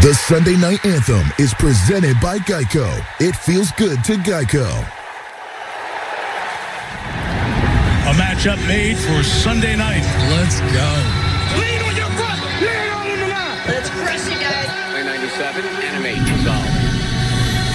The Sunday Night Anthem is presented by Geico. It feels good to Geico. A matchup made for Sunday night. Let's go. Lean on your front. Lean on the line. Let's crush it, guys. 97, animate, resolve.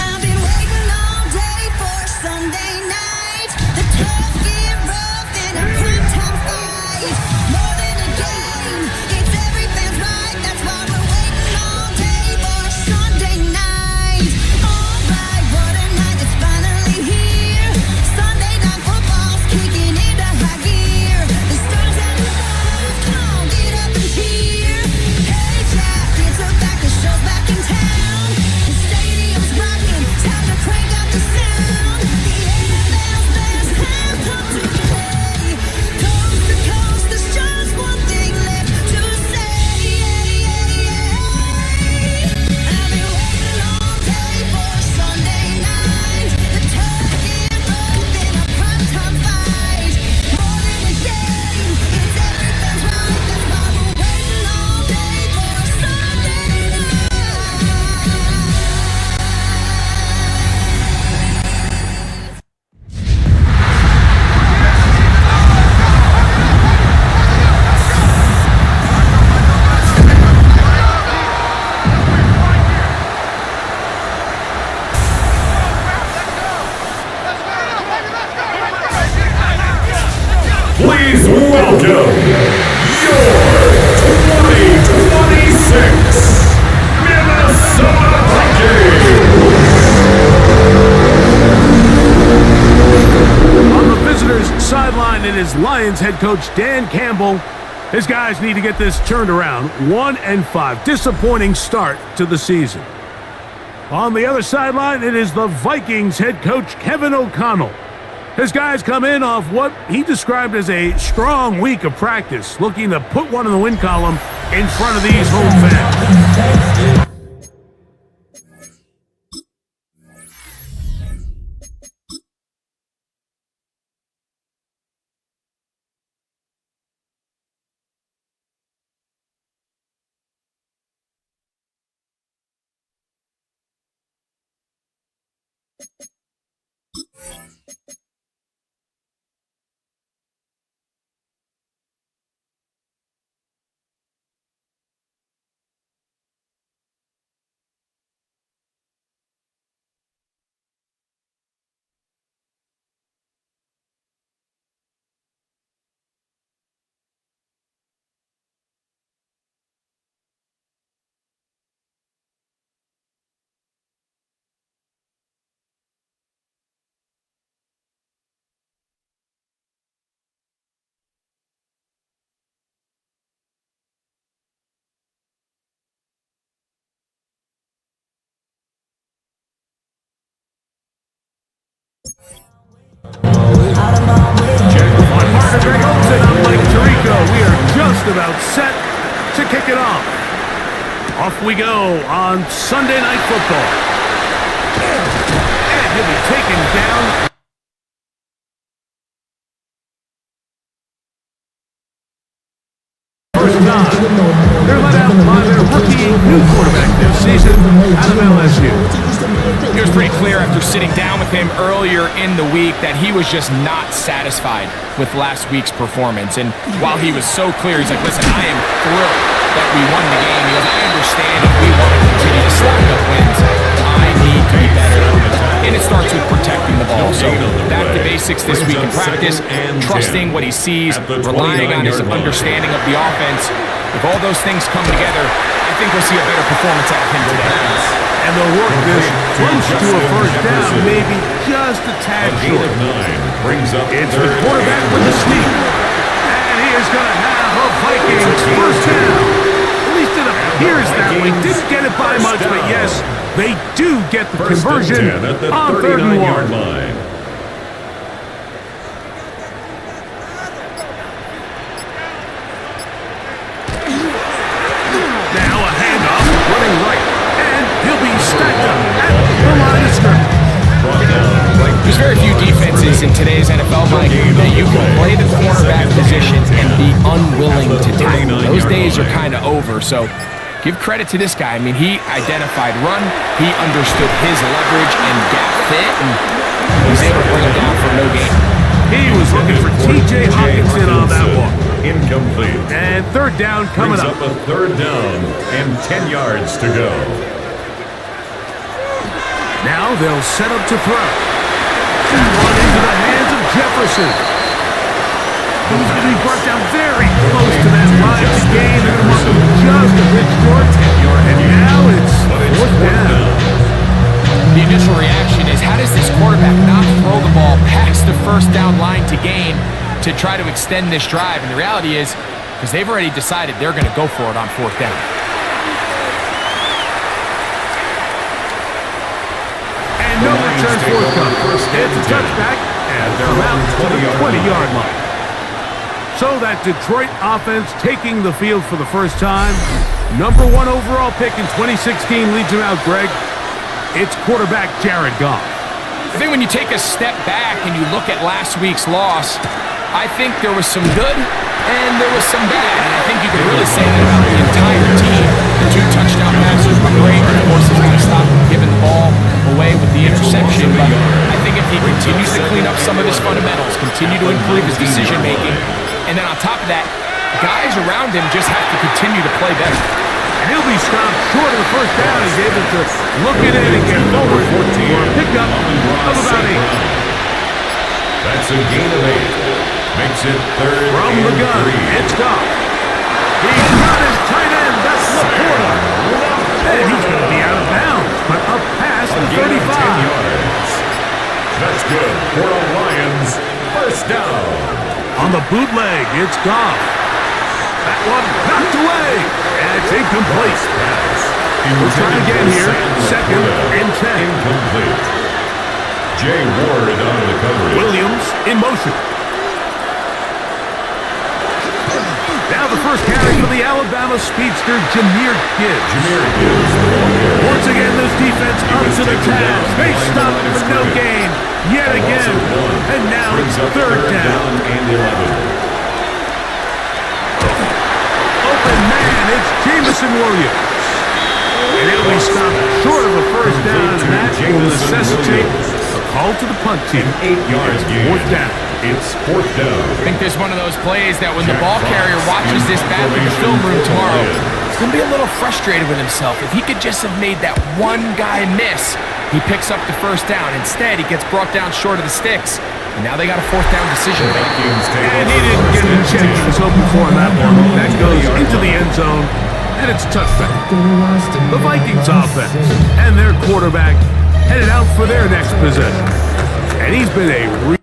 I've been waiting all day for Sunday night. The tough get rough in a primetime fight. More than a game, it's every fan's right. That's why we're waiting all day for Sunday night. All right, what a night, it's finally here. Sunday night football's kicking into high gear. The stars and the bars, come on, get up and cheer. Hey, Jack, it's a back, the show's back in town. The stadium's rocking, time to crank up the sound. The NFL's best have come to play. Coast to coast, there's just one thing left to say. I've been waiting all day for Sunday night. The tough get rough in a primetime fight. More than a game, it's every fan's right. That's why we're waiting all day for Sunday night. Please welcome your 2026 Minnesota Vikings. On the visitors' sideline, it is Lions head coach Dan Campbell. His guys need to get this turned around. 1-5. Disappointing start to the season. On the other sideline, it is the Vikings head coach Kevin O'Connell. His guys come in off what he described as a strong week of practice, looking to put one in the win column in front of these home fans. My partner Greg Olsen, I'm Mike Tirico. We are just about set to kick it off. Off we go on Sunday Night Football. And he'll be taken down. First time. They're let out by their rookie new quarterback this season out of LSU. It was pretty clear after sitting down with him earlier in the week that he was just not satisfied with last week's performance. And while he was so clear, he's like, listen, I am thrilled that we won the game. He goes, I understand if we want to continue to stack up wins, I need to be better. And it starts with protecting the ball. So back to basics this week in practice, trusting what he sees, relying on his understanding of the offense. If all those things come together, I think we'll see a better performance out of him today. And they'll work this close to a first down, maybe just a tad short. It's the quarterback with the sneak. And he is going to have a Vikings first down. At least it appears that way. Didn't get it by much, but yes, they do get the conversion on 3rd and 1. Now a handoff, running right. He'll be stacked up at the line of scrimmage. There's very few defenses in today's NFL, Mike, that you can play the cornerback position and be unwilling to tackle. Those days are kind of over, so give credit to this guy. I mean, he identified run, he understood his leverage and gap fit, and he was able to bring him down for no gain. He was looking for T.J. Hawkinson on that one. Incomplete. And third down coming Brings up. up a third down and 10 yards to go. Now they'll set up to throw. That one into the hands of Jefferson. He's going to be brought down very close to that line of the game. They're going to mark him just a bit short. And now it's fourth down. The initial reaction is, how does this quarterback not throw the ball past the first down line to gain to try to extend this drive? And the reality is, because they've already decided they're going to go for it on fourth down. And no return forthcoming. It's a touchback, and they're out to the 20-yard line. So that Detroit offense taking the field for the first time. Number 1 overall pick in 2016 leads him out, Greg. It's quarterback Jared Goff. I think when you take a step back and you look at last week's loss, I think there was some good and there was some bad. And I think you could really say that about the entire team. The 2 touchdown passes were great. Of course, he's got to stop giving the ball away with the interception. But I think if he continues to clean up some of his fundamentals, continue to improve his decision-making, and then on top of that, guys around him just have to continue to play better. And he'll be stopped short of the first down. He's able to look it in and get forward for a pickup of about 8. That's a gain of 8. Makes it third From the and gun, 3. it's Goff. He's got his tight end. That's Laporta. And he's going to be out of bounds, but up past A the gain of 10 35. yards. That's good for the Lions. First down. On the bootleg, it's Goff. That one knocked away. And it's incomplete. We'll try again here. Second and 10. Incomplete. Jay Ward on the coverage. Williams in motion. Now the first carry for the Alabama speedster, Jahmyr Gibbs. Once again, this defense up to the task. They stop for no gain yet again. And now it's third down. And 11. Open man, it's Jameson Williams. And he'll be stopped short of a first down, and that will necessitate a call to the punt team. 8 yards gain. Fourth down. It's fourth down. I think there's one of those plays that when the ball carrier watches this back in the film room tomorrow, he's going to be a little frustrated with himself. If he could just have made that one guy miss, he picks up the first down. Instead, he gets brought down short of the sticks, and now they got a fourth down decision to make. And he didn't get the check he was hoping for on that one. That goes into the end zone, and it's touchback. The Vikings offense and their quarterback headed out for their next possession. And he's been a real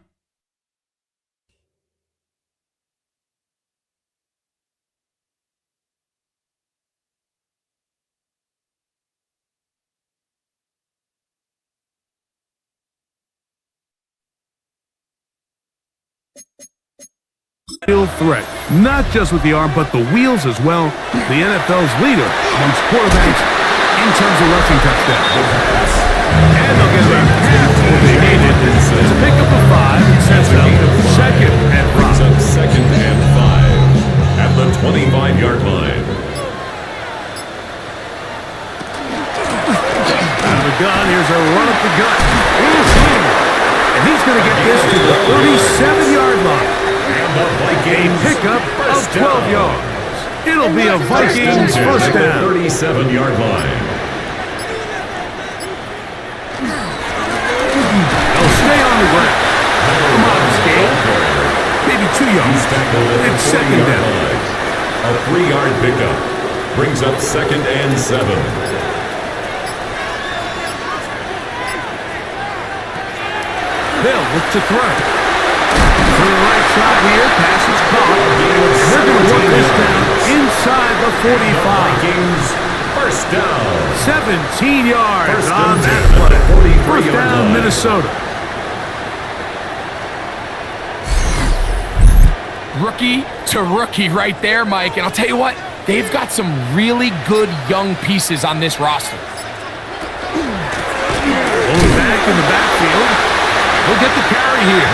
threat, not just with the arm, but the wheels as well. The NFL's leader amongst quarterbacks in terms of rushing touchdowns. And they'll get about half what they needed. It's a pickup of 5 and sets up second and 5. Second and 5 at the 25-yard line. Out of the gun, here's a run up the gut. And he's going to get this to the 37-yard line. A pickup of 12 yards. It'll be a Vikings first down. 37-yard line. They'll stay on the ground. Come on, Skate. Maybe 2 yards. It's second down. A 3-yard pickup brings up second and 7. They'll look to throw. To the right side here, pass is caught. And they're going to work this down inside the 45. Vikings first down. 17 yards First on and that 10 play. at the 43-yard First down, line. Minnesota. Rookie to rookie right there, Mike. And I'll tell you what, they've got some really good young pieces on this roster. Pulling back in the backfield. He'll get the carry here.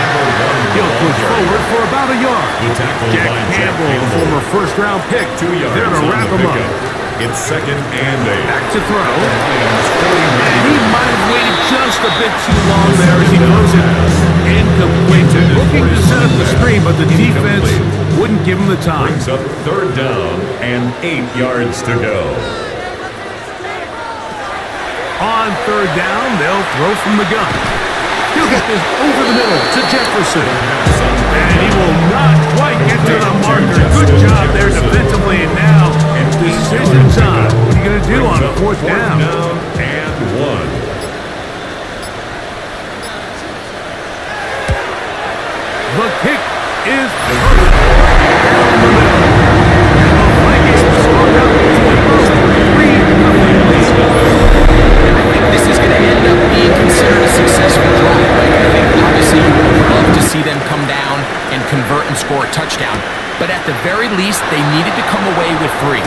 He'll push forward for about a yard. Jack Campbell, the former first-round pick, 2 yards there to on wrap the him up. pickup. It's 2nd and 8. Back to throw. Lions 49. And he might have waited just a bit too long there as he throws it incomplete. Looking to set up the screen, but the defense wouldn't give him the time. Brings up 3rd down and 8 yards to go. On 3rd down, they'll throw from the gun. He'll get this over the middle to Jefferson. And he will not quite get to the marker. Good job there defensively. And now, decision time. What are you going to do on 4th down? 4th down and 1. The kick is perfect. Down the middle. And the Vikings scored up to an early 3-0 lead. I think this is going to end up being considered a successful drive. Like, I think obviously you would love to see them come down and convert and score a touchdown. But at the very least, they needed to come away with 3.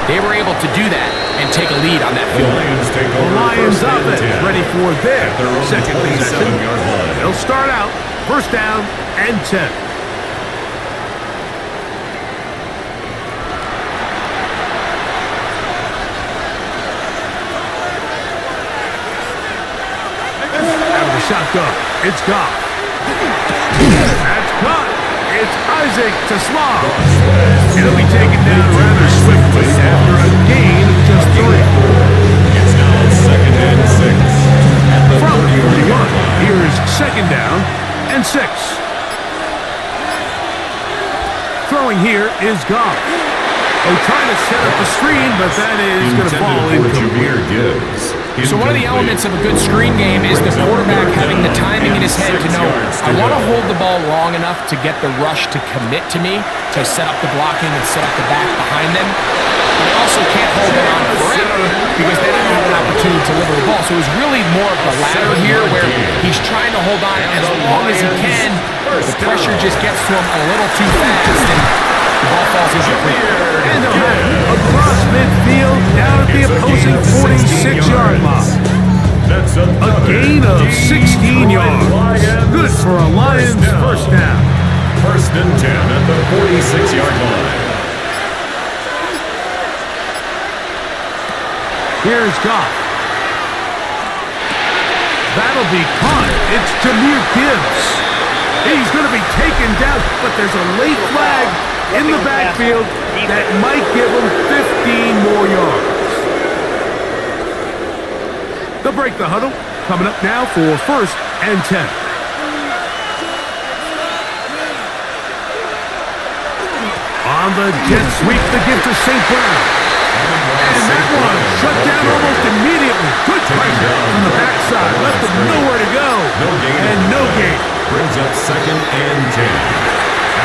They were able to do that and take a lead on that The field. Lions take over. The Lions first and offense 10. ready for their At their own second possession. 27-yard line. They'll start out 1st down and 10. Out of the shotgun, it's Goff. That's caught. It's Isaac to Slav. It'll be taken down rather swiftly after a gain of just 3. It's now 2nd and 6. At the From the 30-yard 41, line. here's 2nd down and 6. Throwing here is Goff. Oh, trying to set up the screen, but that is going to fall Intended for incomplete. Jameer Gibbs. So one of the elements of a good screen game is the quarterback having the timing in his head to know, I want to hold the ball long enough to get the rush to commit to me, to set up the blocking and set up the back behind them. But I also can't hold it on forever because then I don't have an opportunity to deliver the ball. So it was really more of the latter here where he's trying to hold on as long as he can. The pressure just gets to him a little too fast and the ball falls incomplete. And they'll have it across midfield down at the opposing 46-yard line. That's A gain of 16 yards. Good for a Lions first down. 1st and 10 at the 46-yard line. Here's Goff. That'll be caught. It's Jameer Gibbs. He's going to be taken down, but there's a late flag in the backfield that might give him 15 more yards. They'll break the huddle. Coming up now for 1st and 10. On the jet sweep, the give to St. Brown. And that one shut down almost immediately. Good pressure from the backside. Left him nowhere to go. And no gain. Brings up 2nd and 10.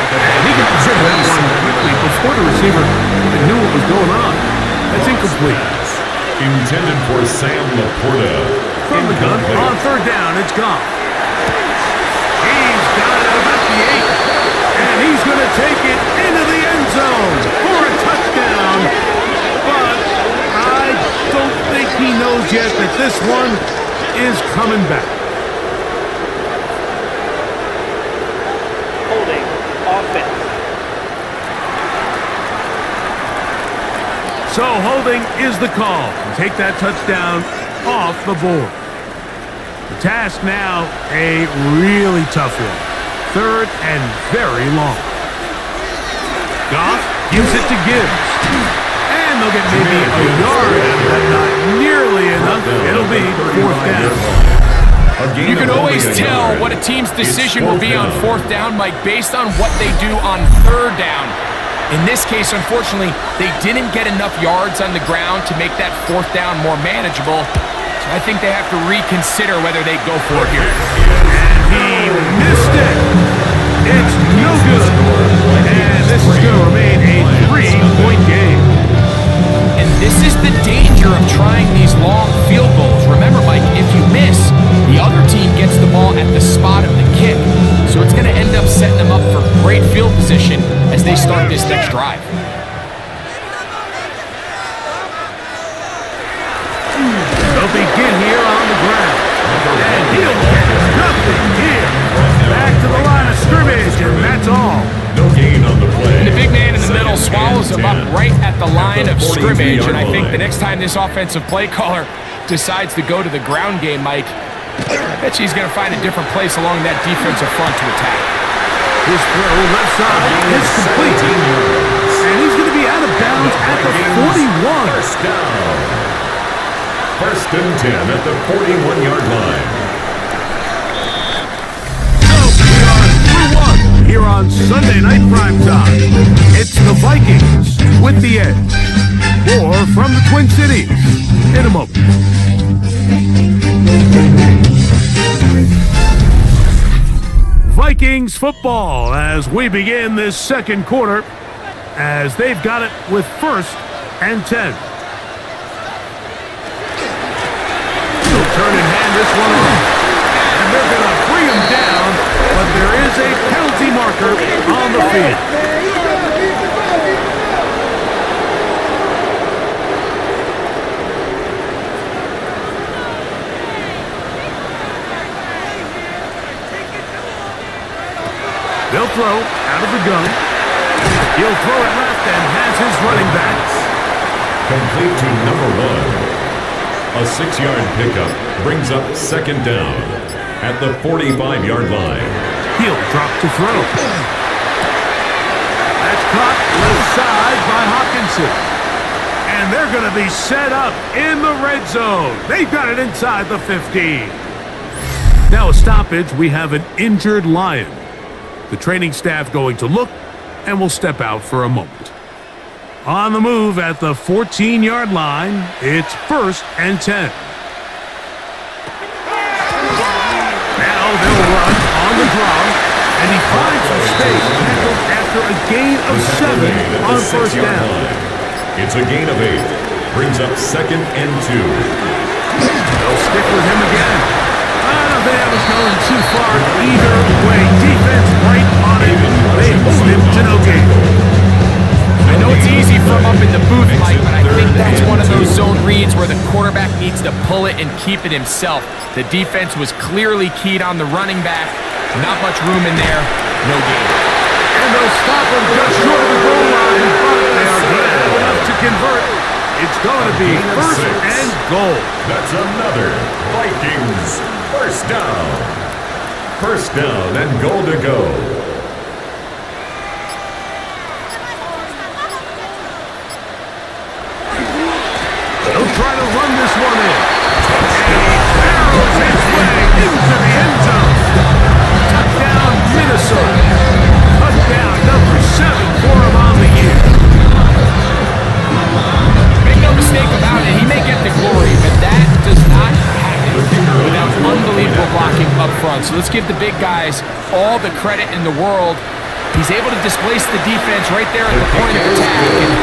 And he got rid of that one quickly before the receiver even knew what was going on. That's incomplete. Intended for Sam Laporta. From the gun, on 3rd down, it's Goff. He's got it about the 8. And he's going to take it into the end zone for a touchdown. But I don't think he knows yet that this one is coming back. Holding offense. So holding is the call. Take that touchdown off the board. The task now, a really tough one. 3rd and very long. Goff gives it to Gibbs. And they'll get maybe a yard out of that. Not nearly enough. It'll be 4th down. You can always tell what a team's decision will be on 4th down, Mike, based on what they do on 3rd down. In this case, unfortunately, they didn't get enough yards on the ground to make that 4th down more manageable. So I think they have to reconsider whether they go for it here. And he missed it. It's no good. And this is going to remain a 3-point game. And this is the danger of trying these long field goals. Remember, Mike, if you miss, the other team gets the ball at the spot of the kick. So it's going to end up setting them up for great field position as they start this next drive. They'll begin here on the ground. And he'll get nothing here. Back to the line of scrimmage, and that's all. gain on the play. And the big man in the middle swallows him up right at the line of scrimmage. And I think the next time this offensive play caller decides to go to the ground game, Mike, I bet he's going to find a different place along that defensive front to attack. His throw left side is complete. And he's going to be out of bounds at the 41. First down. First and 10 at the 41-yard line. Here on Sunday Night Primetime, it's the Vikings with the edge. More from the Twin Cities in a moment. Vikings football as we begin this second quarter as they've got it with 1st and 10. They'll turn and hand this one off. And they're going to bring him down, but there is a penalty marker on the field. They'll throw out of the gun. He'll throw it left and has his running backs. Complete to number 1. A 6-yard pickup brings up 2nd down at the 45-yard line. He'll drop to throw. That's caught left side by Hawkinson. And they're going to be set up in the red zone. They've got it inside the 15. Now a stoppage. We have an injured Lion. The training staff going to look and will step out for a moment. On the move at the 14-yard line, it's 1st and 10. Now they'll run on the draw, and he finds some space after a gain of 7 on 1st down. It's a gain of 8. Brings up 2nd and 2. They'll stick with him again. I don't think that was going too far either way. Defense right on it. They hold him to no gain. I know it's easy from up in the booth, Mike, but I think that's one of those zone reads where the quarterback needs to pull it and keep it himself. The defense was clearly keyed on the running back. Not much room in there. No gain. And they'll stop him just short of the goal line. They are going to have enough to convert. It's going to be 1st and goal. That's another Vikings 1st down. 1st down and goal to go. They'll try to run this one in. And he barrels his way into the end zone. Touchdown, Minnesota. Touchdown number 7 for him on the year. Make no mistake about it, he may get the glory, but that does not happen without unbelievable blocking up front. So let's give the big guys all the credit in the world. He's able to displace the defense right there at the point of attack. And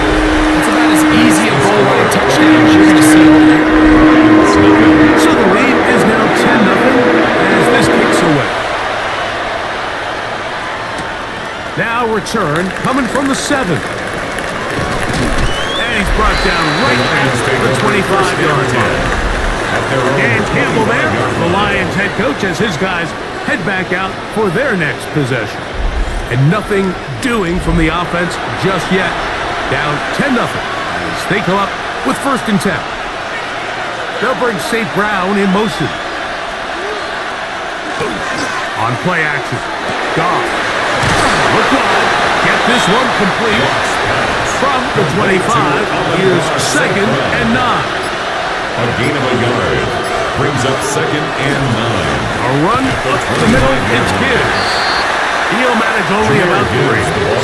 it's about as easy a goal line touchdown as you're going to see all year. So the lead is now 10-0 as this kicks away. Now return coming from the 7. And he's brought down right at the 25-yard line. Dan Campbell there, the Lions head coach, as his guys head back out for their next possession. And nothing doing from the offense just yet. Down 10-0 as they come up with 1st and 10. They'll bring St. Brown in motion. On play action. Goff. Look good. Get this one complete. From the 25, here's 2nd and 9. A gain of a yard. Brings up 2nd and 9. A run up the middle, it's his. He'll manage only about 3,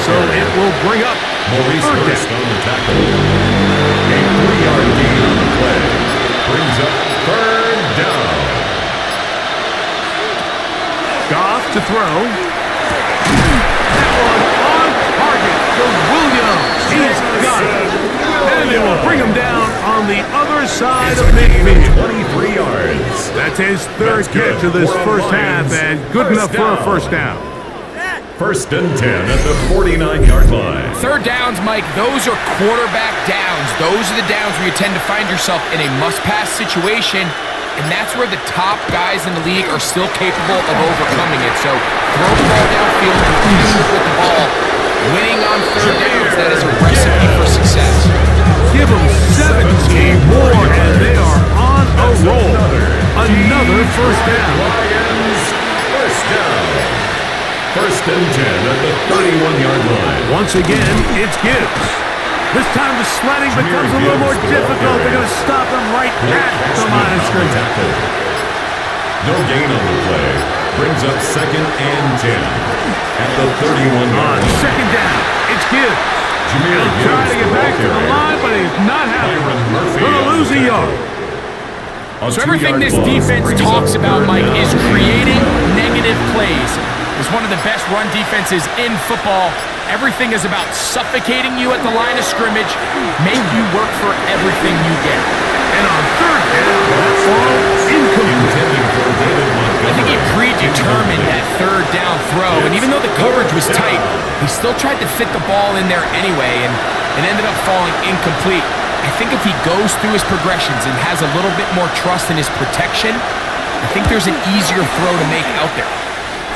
so it will bring up Maurice 3rd Hurst down. on the tackle. A 3-yard gain on the play. Brings up 3rd down. Goff to throw. That one on target to Williams. He's got it. And they will bring him down on the other side of midfield. 23 yards. That's his 3rd catch of this first half, and good enough for a 1st down. 1st and 10 at the 49-yard line. 3rd downs, Mike, those are quarterback downs. Those are the downs where you tend to find yourself in a must-pass situation, and that's where the top guys in the league are still capable of overcoming it. So throw the ball downfield, with the ball, Winning on third downs, that is a recipe for success. Give them 17 more, and they are on a roll. Another first down. Lions, first down. First and 10 at the 31-yard line. Once again, it's Gibbs. This time the sledding becomes a little more difficult. They're going to stop him right at the line of scrimmage. No gain on the play. Brings up second and 10 at the 31-yard line. Second down, it's Gibbs. He'll try to get back to the line, but he's not happy. Going to lose a yard. So everything this defense talks about, Mike, is creating negative plays. It's one of the best run defenses in football. Everything is about suffocating you at the line of scrimmage, make you work for everything you get. And on third down, that ball incomplete. I think he predetermined that third down throw, and even though the coverage was tight, he still tried to fit the ball in there anyway, and it ended up falling incomplete. I think if he goes through his progressions and has a little bit more trust in his protection, I think there's an easier throw to make out there.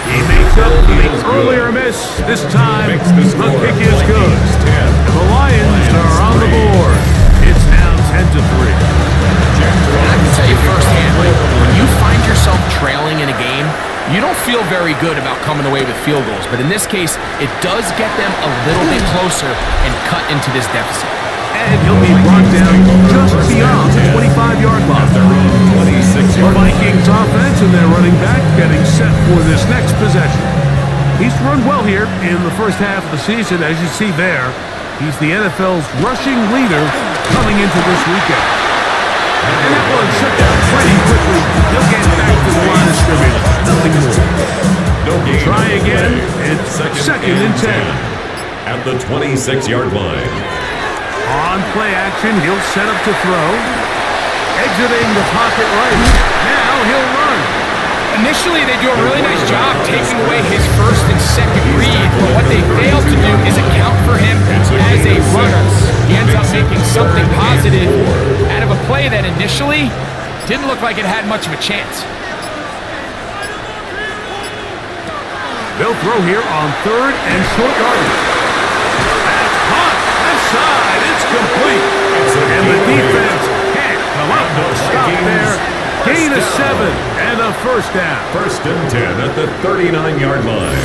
He makes up for the earlier miss. This time, the kick is good. And the Lions are on the board. It's now 10-3. And I can tell you firsthand, when you find yourself trailing in a game, you don't feel very good about coming away with field goals. But in this case, it does get them a little bit closer and cut into this deficit. And he'll be brought down just beyond the 25-yard line. The Vikings offense and their running back getting set for this next possession. He's run well here in the first half of the season. As you see there, he's the NFL's rushing leader coming into this weekend. And that one shut down pretty quickly. He'll get back to the line of scrimmage. Nothing more. Try again. It's second and 10. At the 26-yard line. On play action, he'll set up to throw. Exiting the pocket right. Now he'll run. Initially, they do a really nice job taking away his first and second read, but what they fail to do is account for him as a runner. He ends up making something positive out of a play that initially didn't look like it had much of a chance. They'll throw here on third and short yardage. That's hot. Left side. It's complete. And the defense can't come up with a stop there. Gain of 7 and a first down. First and 10 at the 39-yard line.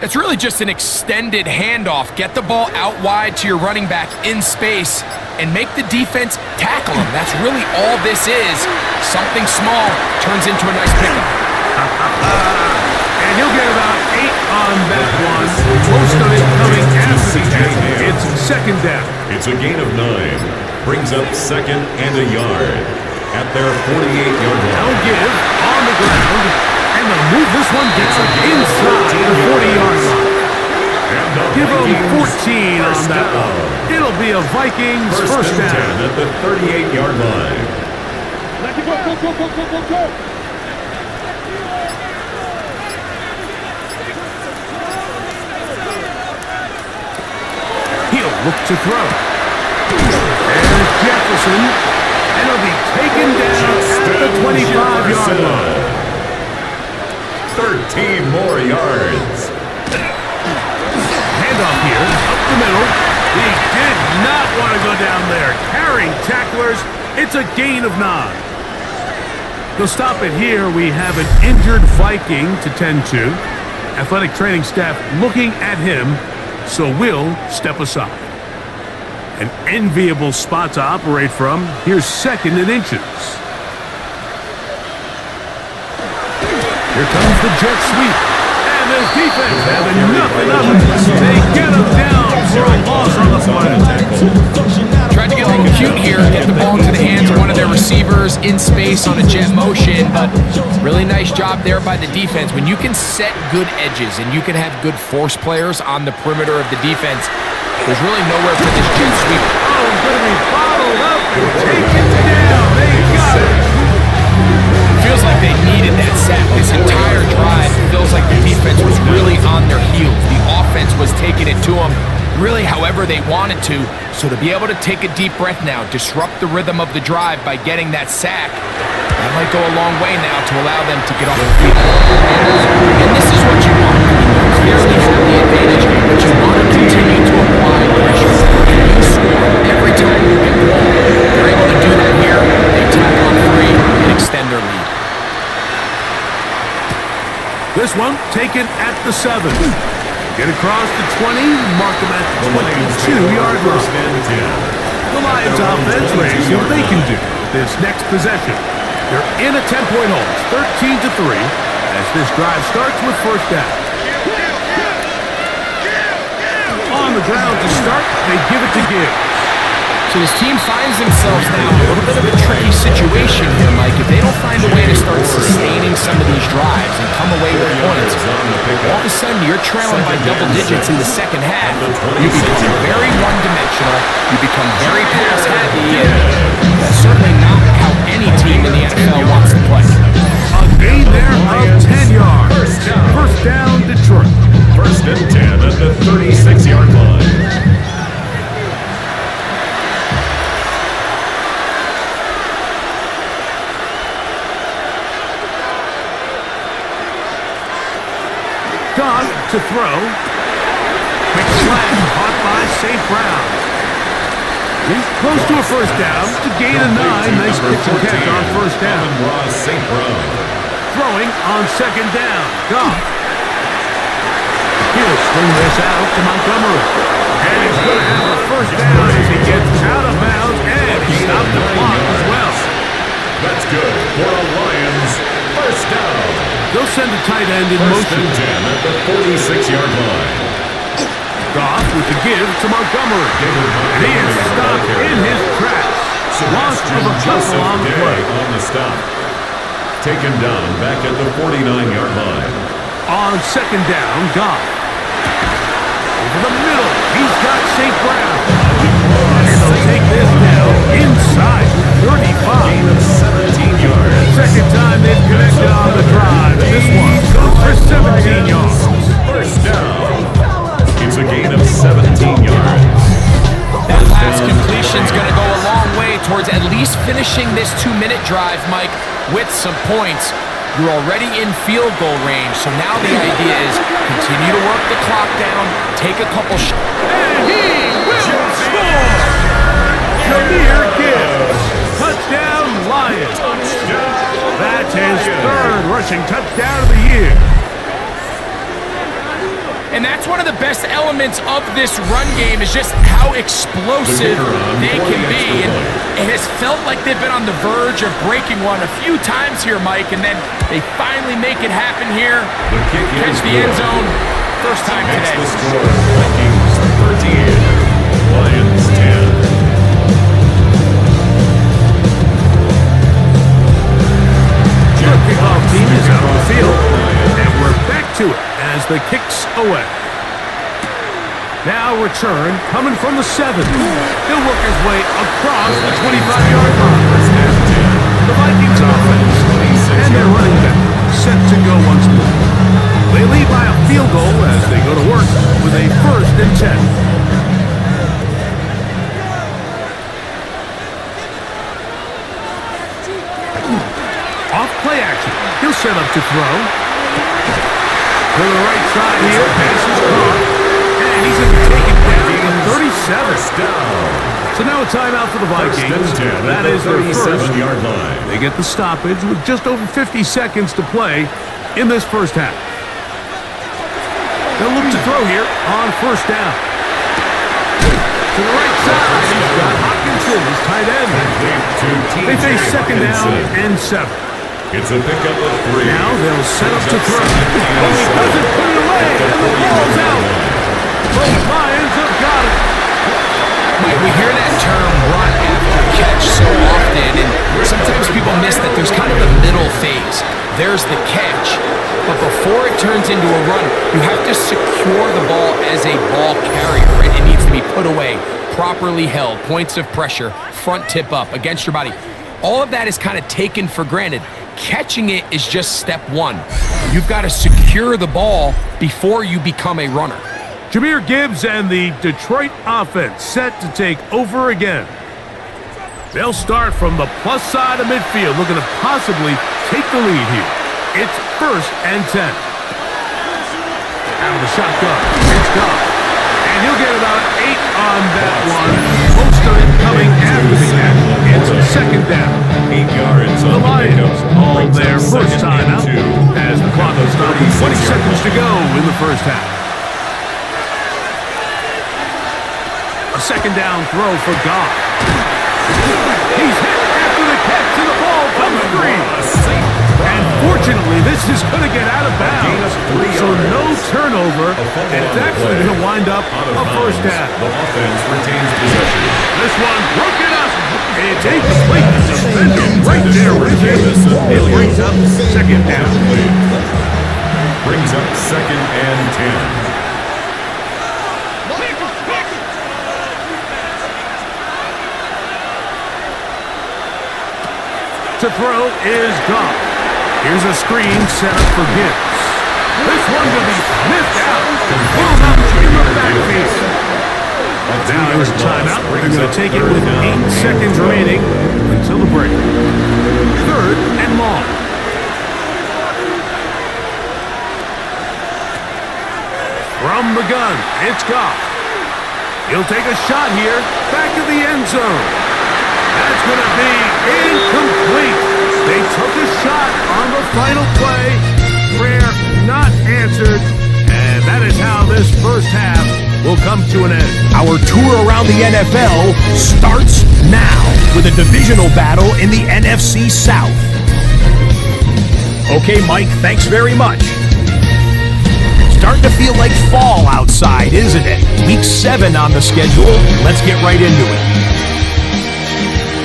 It's really just an extended handoff. Get the ball out wide to your running back in space and make the defense tackle him. That's really all this is. Something small turns into a nice pickup. And he'll get about 8 on that one. Most of it coming after the catch. It's second down. It's a gain of 9. Brings up second and a yard at their 48-yard line. They'll give on the ground, and they'll move this one down inside the 40-yard line. Give them 14 on that one. It'll be a Vikings first down. 10 at the 38-yard line. Let it go. He'll look to throw. There's Jefferson, and he'll be taken down at the 25-yard line. 13 more yards. Handoff here, up the middle. He did not want to go down there. Carrying tacklers, it's a gain of 9. They'll stop it here. We have an injured Viking to tend to. Athletic training staff looking at him, so we'll step aside. An enviable spot to operate from. Here's second and inches. Here comes the jet sweep. And the defense having nothing of it. They get him down for a loss on the play. Tried to get a little cute here, get the ball into the hands of one of their receivers in space on a jet motion, but really nice job there by the defense. When you can set good edges and you can have good force players on the perimeter of the defense, there's really nowhere for this jet sweep. Oh, he's going to be bottled up and taken down. They got it. Feels like they needed that sack. This entire drive feels like the defense was really on their heels. The offense was taking it to them. really however they wanted to. So to be able to take a deep breath now, disrupt the rhythm of the drive by getting that sack, that might go a long way now to allow them to get off the field. And this is what you want. You clearly have the advantage, but you want to continue to apply pressure. And you score every time you get the ball. They're able to do that here. They tack on 3 and extend their lead. This one taken at the 7. Get across the 20, mark them at the 22-yard line. The Lions offense ready to see what they can do with this next possession. They're in a 10-point hole, 13-3, as this drive starts with first down. On the ground to start, they give it to Gibbs. So this team finds themselves now in a little bit of a tricky situation here, Mike. If they don't find a way to start sustaining some of these drives and come away with points, all of a sudden you're trailing by double digits in the second half. You become very one-dimensional. You become very pass-heavy, and that's certainly not how any team in the NFL wants to play. A gain there of 10 yards. First down, Detroit. First and 10 at the 36-yard line. Goff to throw. Quick slant caught by St. Brown. He's close to a first down to gain a 9. Nice pitch and catch on first down. St. Brown. Throwing on second down. Goff. He'll swing this out to Montgomery. And he's going to have a first down as he gets out of bounds, and he stopped the clock as well. That's good for a Lions first down. They'll send a tight end in motion. First and 10 at the 46-yard line. Goff with the give to Montgomery. And he is stopped in his tracks. Loss of a couple on the play. On the stop. Taken down back at the 49-yard line. On second down, Goff. Over the middle, he's got St. Brown. And he'll take this down inside 35. Gain of 17 yards. Second time they've connected on the drive. This one goes for 17 yards. First down. It's a gain of 17 yards. That last completion's going to go a long way towards at least finishing this 2-minute drive, Mike, with some points. You're already in field goal range, so now the idea is continue to work the clock down, take a couple shots. And he will score! Jahmyr Gibbs. Touchdown, Lions. That's his 3rd rushing touchdown of the year. And that's one of the best elements of this run game is just how explosive they can be. And it has felt like they've been on the verge of breaking one a few times here, Mike, and then they finally make it happen here. Catch the end zone. First time today. The score, Vikings 13, Lions 10. The kickoff team is out on the field, and we're back to it as the kicks away. Now return coming from the 7. He'll work his way across the 25-yard line. The Vikings offense and their running back set to go once more. They lead by a field goal as they go to work with a 1st and 10. Off play action. He'll set up to throw. To the right side here. Pass is caught. And he's going to take it down to the 37. So now a timeout for the Vikings. That is their 37-yard line. They get the stoppage with just over 50 seconds to play in this first half. They'll look to throw here on first down. To the right side. He's got Hopkinson, his tight end. They face second down and 7. It's a pickup of 3. Now they'll set up to throw. Oh, he doesn't put it away, and the ball's out. Both Lions have got it. Mike, we hear that term run after catch so often, and sometimes people miss that there's kind of a middle phase. There's the catch, but before it turns into a run, you have to secure the ball as a ball carrier, right? It needs to be put away, properly held, points of pressure, front tip up against your body. All of that is kind of taken for granted. Catching it is just step 1. You've got to secure the ball before you become a runner. Jahmyr Gibbs and the Detroit offense set to take over again. They'll start from the plus side of midfield, looking to possibly take the lead here. It's 1st and 10. Out of the shotgun, it's gone. And he'll get about 8 on that one. Most of it coming after the catch. It's 2nd down. 8 yards The on the Lions pickup. on Brings their up first 2nd time and out 2. as the clock is stopped with 20 seconds to go in the first half. A 2nd down throw for Goff. He's hit after the catch and the ball comes free. And fortunately, this is going to get out of bounds. So no turnover, and it's actually going to wind up a first down. The offense retains possession. This one broken up. It's incomplete. The defender right there with him. It brings up 2nd down. Brings up 2nd and 10. To throw is Goff. Here's a screen set up for Gibbs. This one will be sniffed out. Pulled up in the backfield. Now there's a timeout. They're going to take it with 8 seconds remaining until the break. 3rd and long. From the gun, it's Goff. He'll take a shot here. Back to the end zone. That's going to be incomplete. They took a shot on the final play. Prayer not answered. And that is how this first half will come to an end. Our tour around the NFL starts now with a divisional battle in the NFC South. Okay, Mike, thanks very much. Starting to feel like fall outside, isn't it? Week 7 on the schedule. Let's get right into it.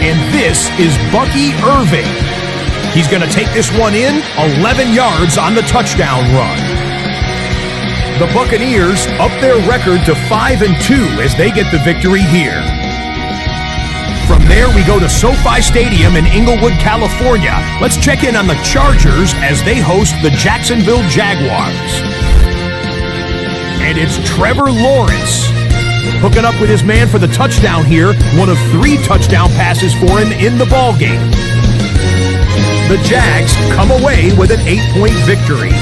And this is Bucky Irving. He's going to take this one in, 11 yards on the touchdown run. The Buccaneers up their record to 5-2 as they get the victory here. From there, we go to SoFi Stadium in Inglewood, California. Let's check in on the Chargers as they host the Jacksonville Jaguars. And it's Trevor Lawrence hooking up with his man for the touchdown here, one of 3 touchdown passes for him in the ballgame. The Jags come away with an 8-point victory.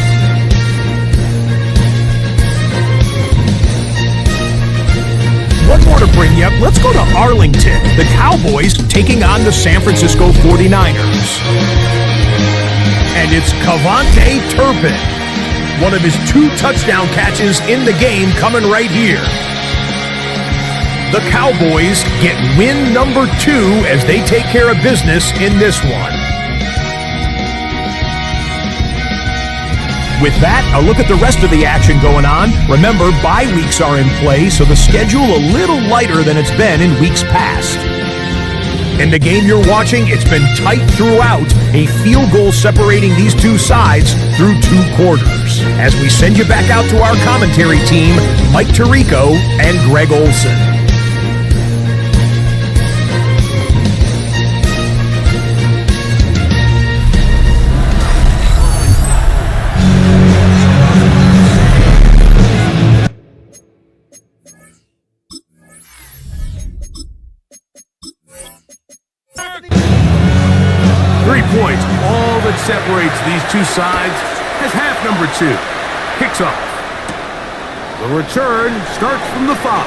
One more to bring you up. Let's go to Arlington. The Cowboys taking on the San Francisco 49ers. And it's Cavante Turpin. One of his 2 touchdown catches in the game coming right here. The Cowboys get win number 2 as they take care of business in this one. With that, a look at the rest of the action going on. Remember, bye weeks are in play, so the schedule a little lighter than it's been in weeks past. In the game you're watching, it's been tight throughout, a field goal separating these 2 sides through 2 quarters. As we send you back out to our commentary team, Mike Tirico and Greg Olson. 3 points, all that separates these 2 sides as half number 2. Kicks off. The return starts from the 5.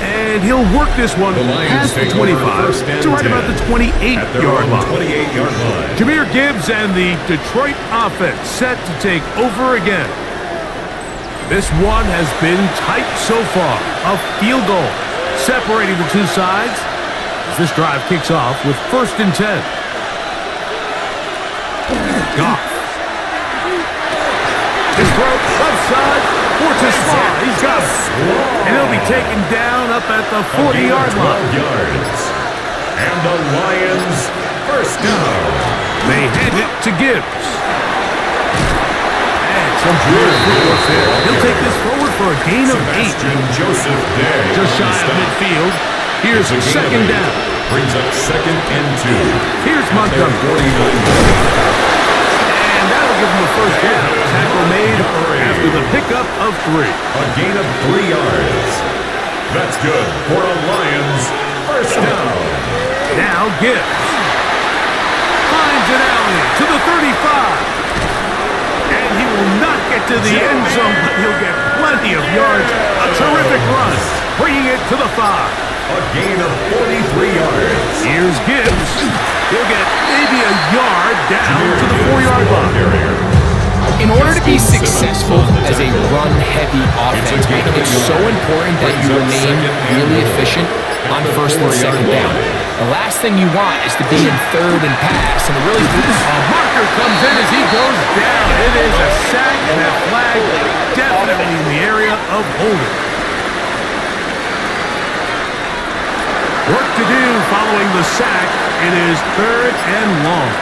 And he'll work this one past the 25 to right about the 28-yard line. Jahmyr Gibbs and the Detroit offense set to take over again. This one has been tight so far. A field goal separating the 2 sides. This drive kicks off with 1st and 10. Goff. His throw left side. Forces far. He's got it. And he'll be taken down up at the 40-yard line. And the Lions first down. They hand it to Gibbs. And some good footwork there. He'll take this forward for a gain of 8. Just shy of midfield. Here's 2nd down. Brings up 2nd and 2. Here's Montgomery. And that'll give him a first down. Tackle made after the pickup of 3. A gain of 3 yards. That's good for a Lions first down. Now Gibbs finds an alley to the 35. And he will not get to the end zone, but he'll get plenty of yards. A terrific run, bringing it to the 5. A gain of 43 yards. Here's Gibbs. He'll get maybe a yard down to the 4-yard line. In order to be successful as a run-heavy offense, Mike, it's so important that you remain really efficient on first and second down. The last thing you want is to be in third and pass, and really a marker comes in as he goes down. It is a sack, and that flag definitely in the area of holding. Work to do following the sack. It is 3rd and long.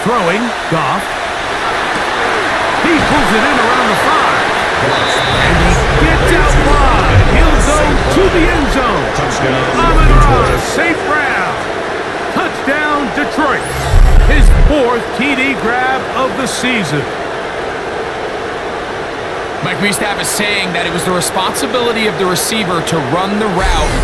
Throwing, Goff. He pulls it in around the 5. And he gets out wide. He'll go to the end zone. Amon-Ra St. Brown. Touchdown, Detroit. His 4th TD grab of the season. Mike, we used to have a saying that it was the responsibility of the receiver to run the route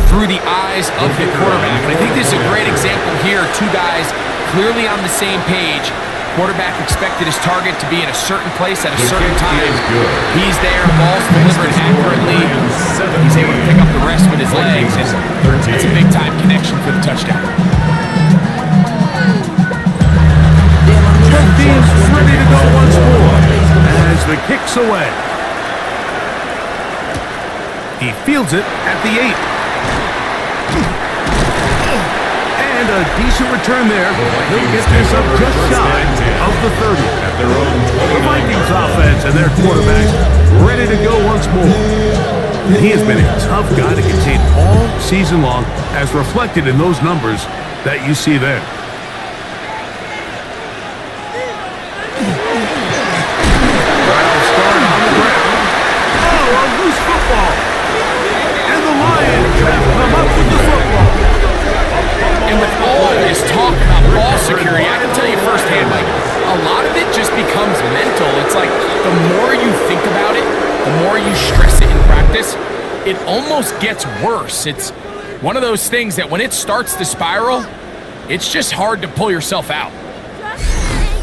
through the eyes of the quarterback. And I think this is a great example here. 2 guys clearly on the same page. Quarterback expected his target to be in a certain place at a certain time. He's there, ball's delivered accurately. He's able to pick up the rest with his legs, and that's a big-time connection for the touchdown. Both teams ready to go once more as the kick's away. He fields it at the 8. And a decent return there. He'll get this up just shy of the 30. The Vikings offense and their quarterback ready to go once more. And he has been a tough guy to contain all season long, as reflected in those numbers that you see there. And the Lions have come up with the football. And with all this talk about ball security, I can tell you firsthand, Mike, a lot of it just becomes mental. It's like the more you think about it, the more you stress it in practice, it almost gets worse. It's one of those things that when it starts to spiral, it's just hard to pull yourself out.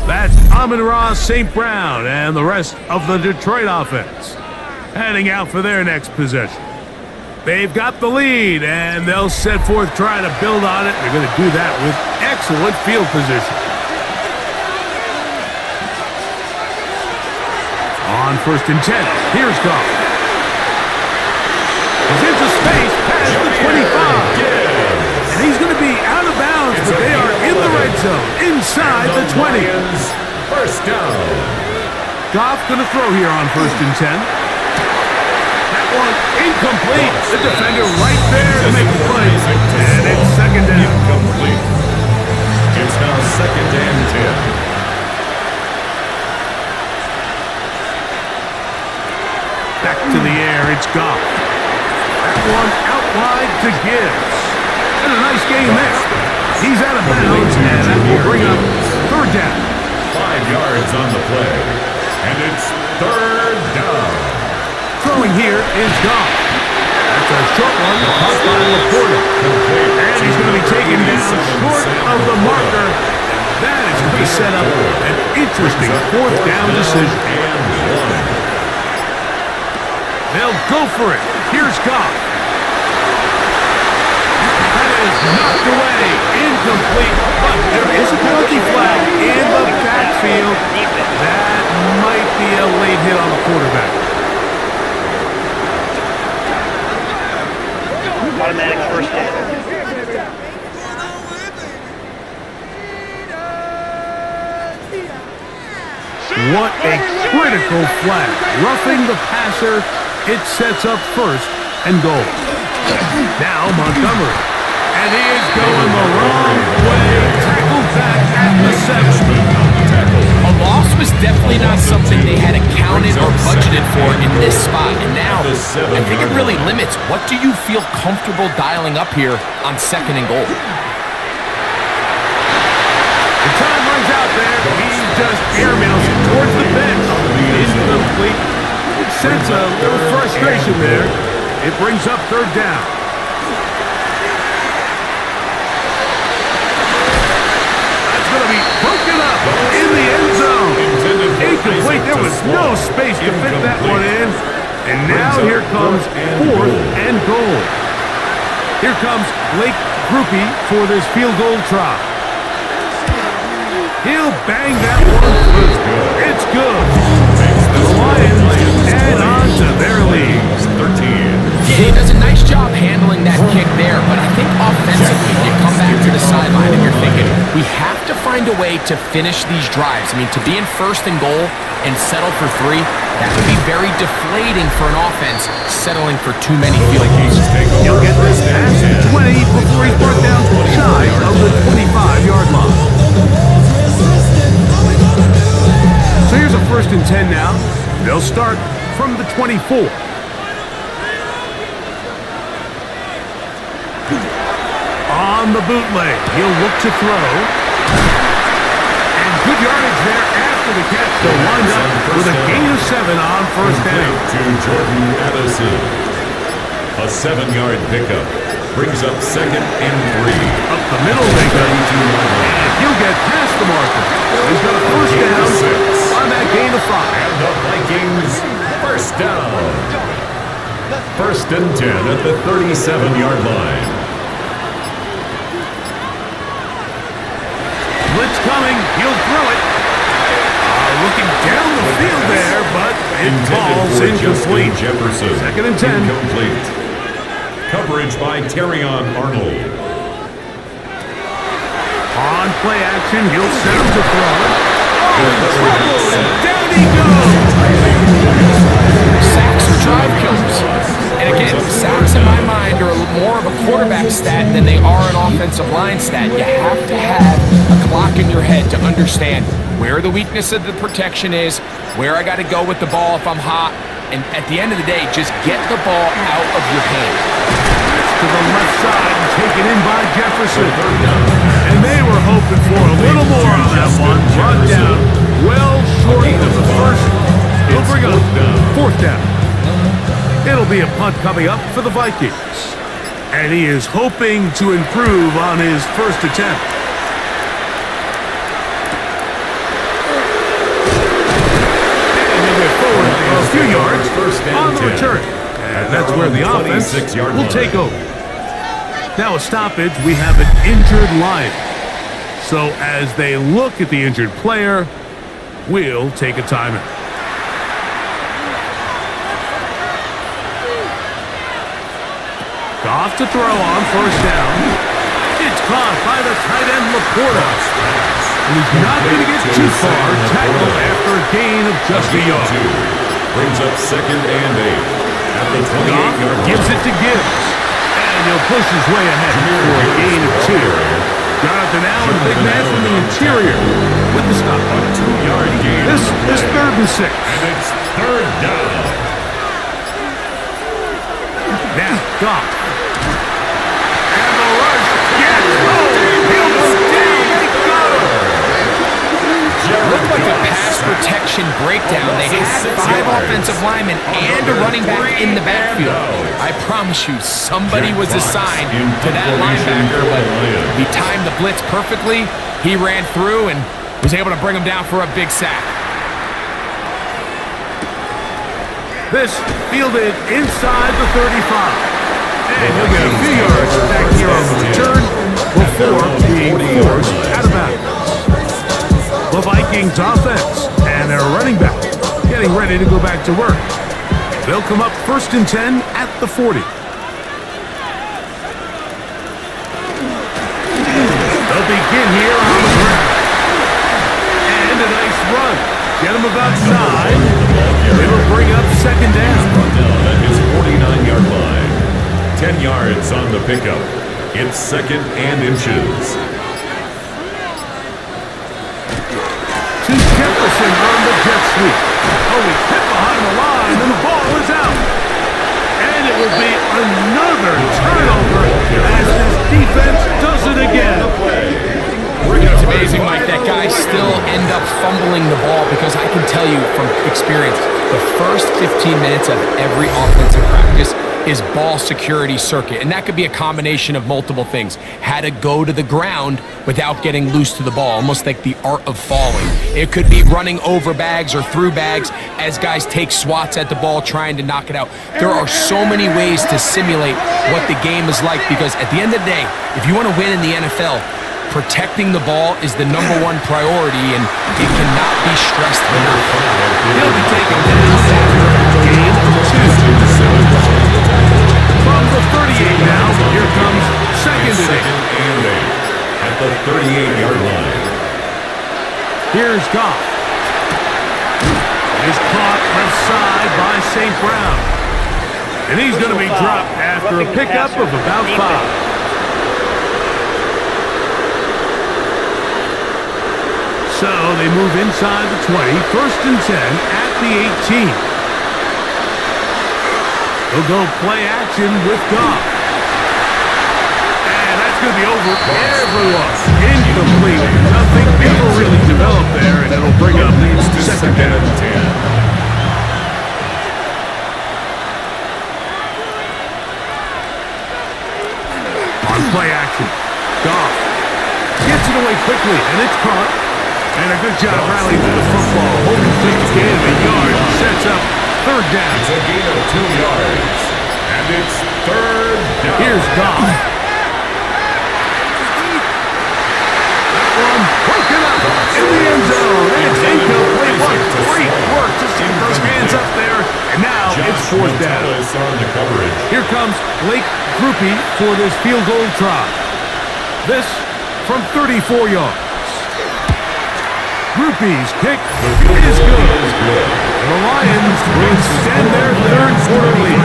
That's Amon-Ra St. Brown and the rest of the Detroit offense heading out for their next possession. They've got the lead, and they'll set forth trying to build on it. They're going to do that with excellent field position. On 1st and 10, here's Goff. He's into space past the 25. And he's going to be out of bounds, but they are in the red zone, inside the 20. First down. Goff going to throw here on 1st and 10. That one incomplete. The defender right there to make the play. And it's 2nd down. Incomplete. It's now 2nd and 10. Back to the air, it's Goff. That one out wide to Gibbs. And a nice game there. He's out of bounds, and that will bring up 3rd down. 5 yards on the play. And it's 3rd down. Throwing here is Goff. That's a short one caught by Laporta. And he's going to be taken down short of the marker. That is going to set up an interesting 4th down decision. They'll go for it. Here's Goff. That is knocked away. Incomplete. But there is a penalty flag in the backfield. That might be a late hit on the quarterback. Automatic first down. What a critical flag. Roughing the passer, it sets up 1st and goal. Now Montgomery. And he is going the wrong way. Tackled back at the 7. A loss was definitely not something they had accounted or budgeted for in this spot. And now, I think it really limits what do you feel comfortable dialing up here on 2nd and goal. just airmails it towards the bench. Incomplete. It sends a little frustration there. It brings up third down. That's going to be broken up in the end zone. Incomplete. There was no space to fit that one in. And now here comes 4th and goal. Here comes Blake Groupie for this field goal try. He'll bang that one through. It's good. The Lions add on to their lead. 13. Yeah, he does a nice job handling that kick there, but I think offensively, you come back to the sideline and you're thinking, we have to find a way to finish these drives. I mean, to be in 1st and goal and settle for 3, that would be very deflating for an offense settling for too many field goals. He'll get this past 20 before he's brought down shy of the 25-yard line. So here's a 1st and 10 now. They'll start from the 24. On the bootleg, he'll look to throw. And good yardage there after the catch. They'll wind up with a gain of 7 on 1st down. To Jordan Addison. A 7-yard pickup brings up 2nd and 3. Up the middle they go. And he'll get past the marker. He's got a 1st down on that gain of 5. And the Vikings 1st down. 1st and 10 at the 37-yard line. Blitz coming. He'll throw it. Looking down the field there, but it falls incomplete. Jefferson. 2nd and 10. Incomplete. Coverage by Terrion Arnold. On play action, he'll set him to throw. Trouble, and down he goes. Sacks are drive killers. And again, sacks in my mind are more of a quarterback stat than they are an offensive line stat. You have to have a clock in your head to understand where the weakness of the protection is, where I got to go with the ball if I'm hot, and at the end of the day, just get the ball out of your hand. To the left side and taken in by Jefferson. And they were hoping for a little more on that one. Brought down well short of the first. He'll bring up 4th down. It'll be a punt coming up for the Vikings. And he is hoping to improve on his first attempt. And he'll get forward a few yards on the return. And that's where the offense will take over. Now a stoppage, we have an injured Lion. So as they look at the injured player, we'll take a timeout. Off to throw on 1st down. It's caught by the tight end Laporta. He's not going to get too far. Tackle after a gain of just a yard. Brings up 2nd and 8 at the 28-yard line. Gives it to Gibbs. And he'll push his way ahead for a gain of 2. Jonathan Allen, big man from the interior with the stop. A 2-yard gain. This 3rd and 6. And it's 3rd down. Now, Goff. And the rush gets home. He'll go down. They got him. Looked like a pass protection breakdown. They had 5 offensive linemen and a running back in the backfield. I promise you, somebody was assigned to that linebacker, but he timed the blitz perfectly. He ran through and was able to bring him down for a big sack. This fielded inside the 35. And he'll get a few yards back here on the return before being forced out of bounds. The Vikings offense and their running back getting ready to go back to work. They'll come up 1st and 10 at the 40. They'll begin here on the ground. And a nice run. Get him about 9. It'll bring up 2nd down. At his 49-yard line. 10 yards on the pickup. It's 2nd and inches. To Jefferson on the jet sweep. Oh, he's hit behind the line, and the ball is out. And it will be another turnover as this defense does it again. It's amazing, Mike, that guys still end up fumbling the ball, because I can tell you from experience, the first 15 minutes of every offensive practice is ball security circuit. And that could be a combination of multiple things. How to go to the ground without getting loose to the ball, almost like the art of falling. It could be running over bags or through bags as guys take swats at the ball trying to knock it out. There are so many ways to simulate what the game is like, because at the end of the day, if you want to win in the NFL, protecting the ball is the #1 priority, and it cannot be stressed enough. He'll be taken down after game 2. From the 38 now, here comes second and 8. At the 38-yard line. Here's Goff. He's caught left side by St. Brown. And he's going to be dropped after a pickup of about 5. So they move inside the 20, first and 10 at the 18. He'll go play action with Goff. And that's going to be over everyone. Incomplete. Nothing ever really developed there, and it'll bring up second down. On play action, Goff gets it away quickly, and it's caught. And a good job rallying to the football. Holding just a gain of a yard, sets up third down. It's a gain of 2 yards. And it's third down. Here's Goff. That one broken up in the end zone. And it's incomplete. What great work to see those hands up there. And now it's fourth down. On the coverage. Here comes Blake Grupe for this field goal try. This from 34 yards. Grupe's kick is good. The Lions will extend their third quarter lead.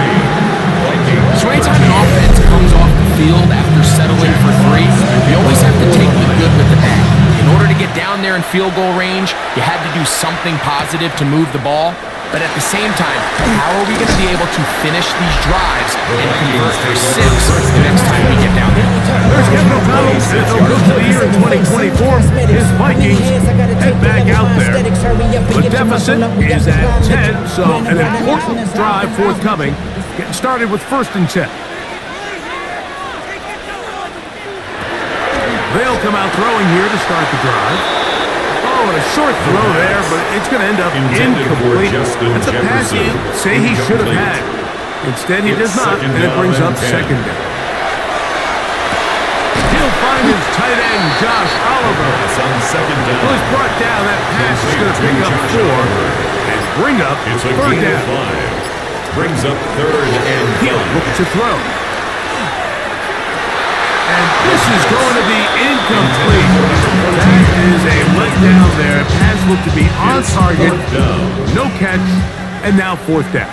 So anytime an offense comes off the field after settling for 3, you always have to take the good with the bad. In order to get down there in field goal range, you had to do something positive to move the ball. But at the same time, how are we going to be able to finish these drives and convert for 6 the next time we get down there? There's Kevin O'Connell, NFL Coach of the Year in 2024. His Vikings head back out there. The deficit is at 10, so an important drive forthcoming. Getting started with first and 10. They'll come out throwing here to start the drive. Oh, and a short throw there, but it's going to end up incomplete. That's a pass you say he should have had. Instead, he does not, and it brings up second down. He'll find his tight end, Josh Oliver. Who was brought down. That pass is going to pick up 4 and bring up third down. Brings up third and He'll look to throw. And this is going to be incomplete. That is a letdown there. Pass looked to be on target. No catch. And now fourth down.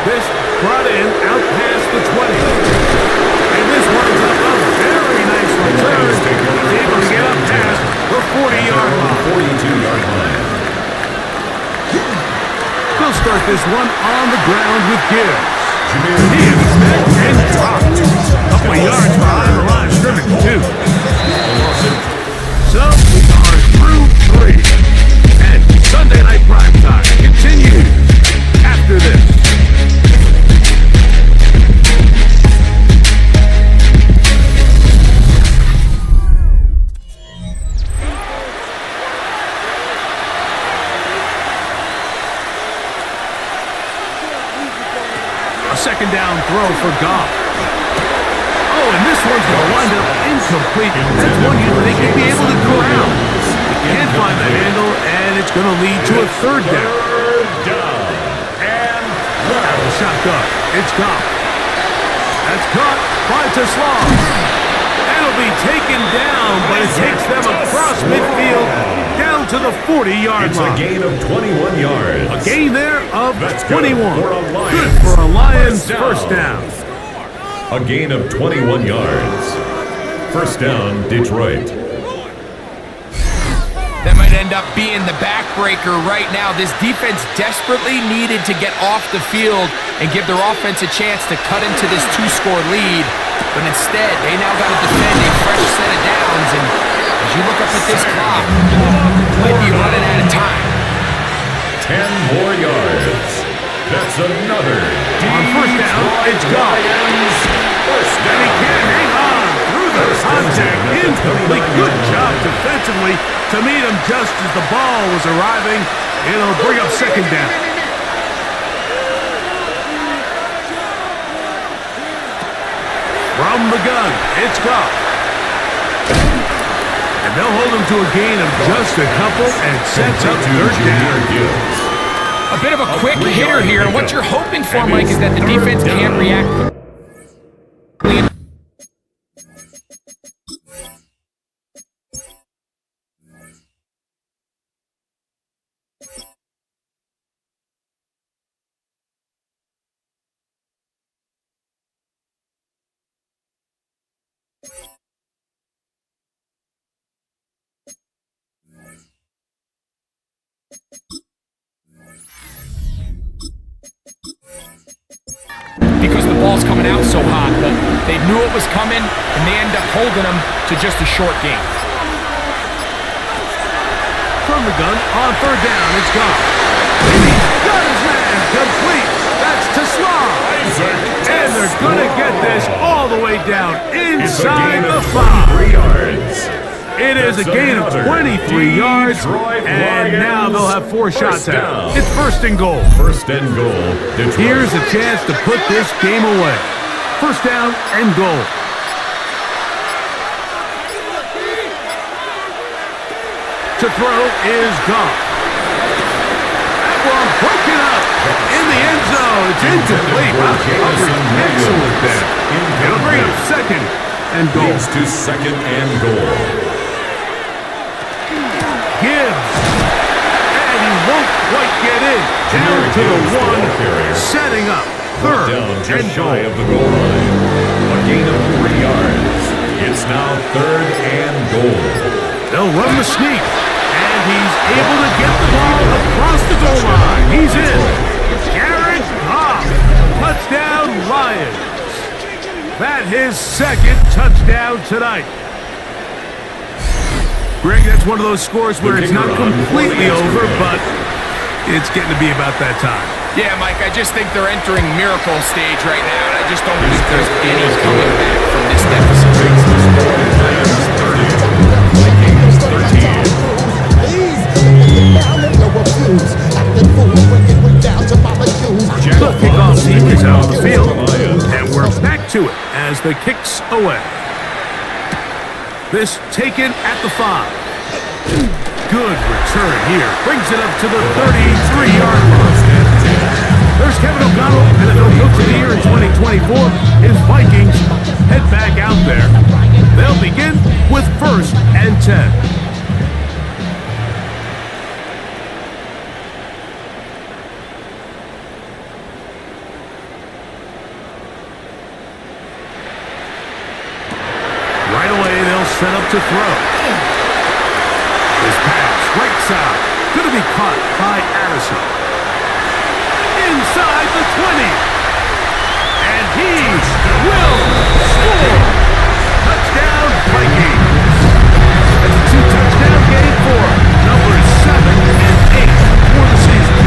This brought in out past the 20. And this winds up a very nice return. He's able to get up past the 40-yard line. 42-yard line. He'll start this one on the ground with Gibbs. He is met and dropped. Couple of yards behind the line of scrimmage, too. So we are through 3. And Sunday Night Primetime continues after this. Second down throw for Goff. Oh, and this one's going to wind up incomplete. That's one you'd think he'd be able to corral. He can't find the handle, and it's going to lead to a third down. And the shotgun. It's Goff. That's caught by Teslam. That'll be taken down, but it takes them across midfield down to the 40-yard line. It's a gain of 21 yards. A gain there of 21. Good for a Lions first down. A gain of 21 yards. First down, Detroit. That might end up being the backbreaker right now. This defense desperately needed to get off the field and give their offense a chance to cut into this 2-score lead. But instead, they now got to defend a fresh set of downs, and as you look up at this clock, might be running out of time. 10 more yards. That's another On first down, it's gone. And he can't hang on through the contact. Incomplete. Good job defensively to meet him just as the ball was arriving. It'll bring up second down. From the gun, it's gone. And they'll hold him to a gain of just a couple and sets up third down. A bit of a quick hitter here, and what you're hoping for, Mike, is that the defense can't react quickly. Because the ball's coming out so hot, but they knew it was coming, and they end up holding them to just a short gain. From the gun, on third down, it's gone. And he's got his man complete. That's to Slaw. And they're going to get this all the way down inside the 5. 3 yards. It is a gain of 23 yards, and now they'll have 4 shots out. It's first and goal. First and goal. Detroit. Here's a chance to put this game away. First down and goal. To throw is gone. That one broken up in the end zone. It's incomplete. Excellent there. It'll bring up second and goal. Leads to second and goal. Gibbs. And he won't quite get in. Down to the 1. Setting up third Down just and shy goal. of the goal line. A gain of 3 yards. It's now third and goal. They'll run the sneak. And he's able to get the ball across the goal line. He's in. Jared Goff. Touchdown Lions. That his second touchdown tonight. Greg, that's one of those scores where it's not completely over, but it's getting to be about that time. Yeah, Mike, I just think they're entering miracle stage right now, and I just don't think there's any coming back from this deficit. The kickoff team is out on the field, and we're back to it as the kicks away. This taken at the 5. Good return here. Brings it up to the 33-yard line. There's Kevin O'Connell, NFL Coach of the Year in 2024. His Vikings head back out there. They'll begin with first and 10. Set up to throw. His pass, right side, going to be caught by Addison. Inside the 20. And he will score. Touchdown, Vikings. That's a 2-touchdown game for numbers 7 and 8 for the season.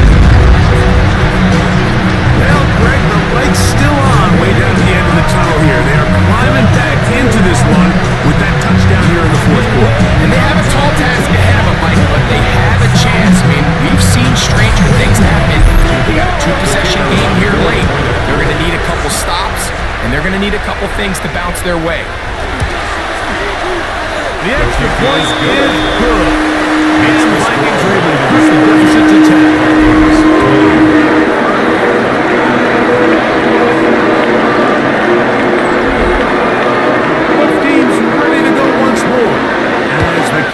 Well, Greg, the light's still on way down at the end of the tunnel here. They are climbing back into this one with that touchdown here in the fourth quarter. And they have a tall task ahead of them, Mike, but they have a chance. I mean, we've seen stranger things happen. They got a 2-possession game here late. They're going to need a couple stops, and they're going to need a couple things to bounce their way. The extra point is good. And the Vikings are able to push the deficit to 10.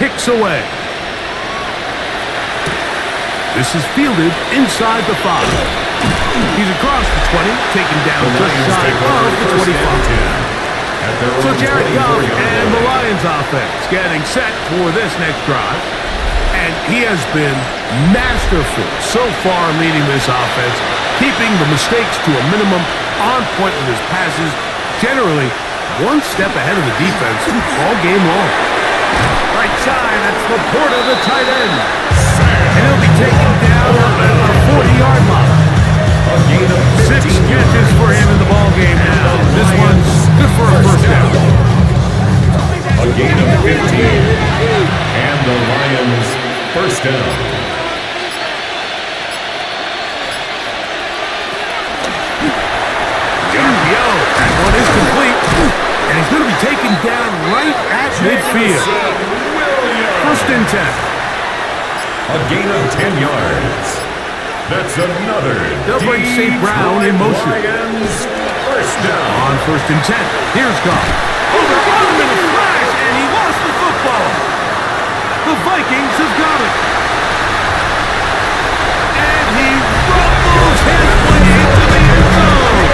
Kicks away. This is fielded inside the 5. He's across the 20, taken down just shy of the 25. So Jared Goff and the Lions offense getting set for this next drive. And he has been masterful so far leading this offense, keeping the mistakes to a minimum, on point with his passes, generally one step ahead of the defense all game long. Right side, that's Laporta, the tight end. And he'll be taken down at the 40-yard line. 6 catches for him in the ball game now. This one's good for a first down. A gain of 15. And the Lions first down. That one is complete. And he's going to be taken down right at midfield. First and 10. A gain of 10 yards. That's another. They'll bring St. Brown in motion. Lions first down. On first and 10. Here's Goff. Overrun him in a flash, and he lost the football. The Vikings have got it. And he rumbles his way into the end zone.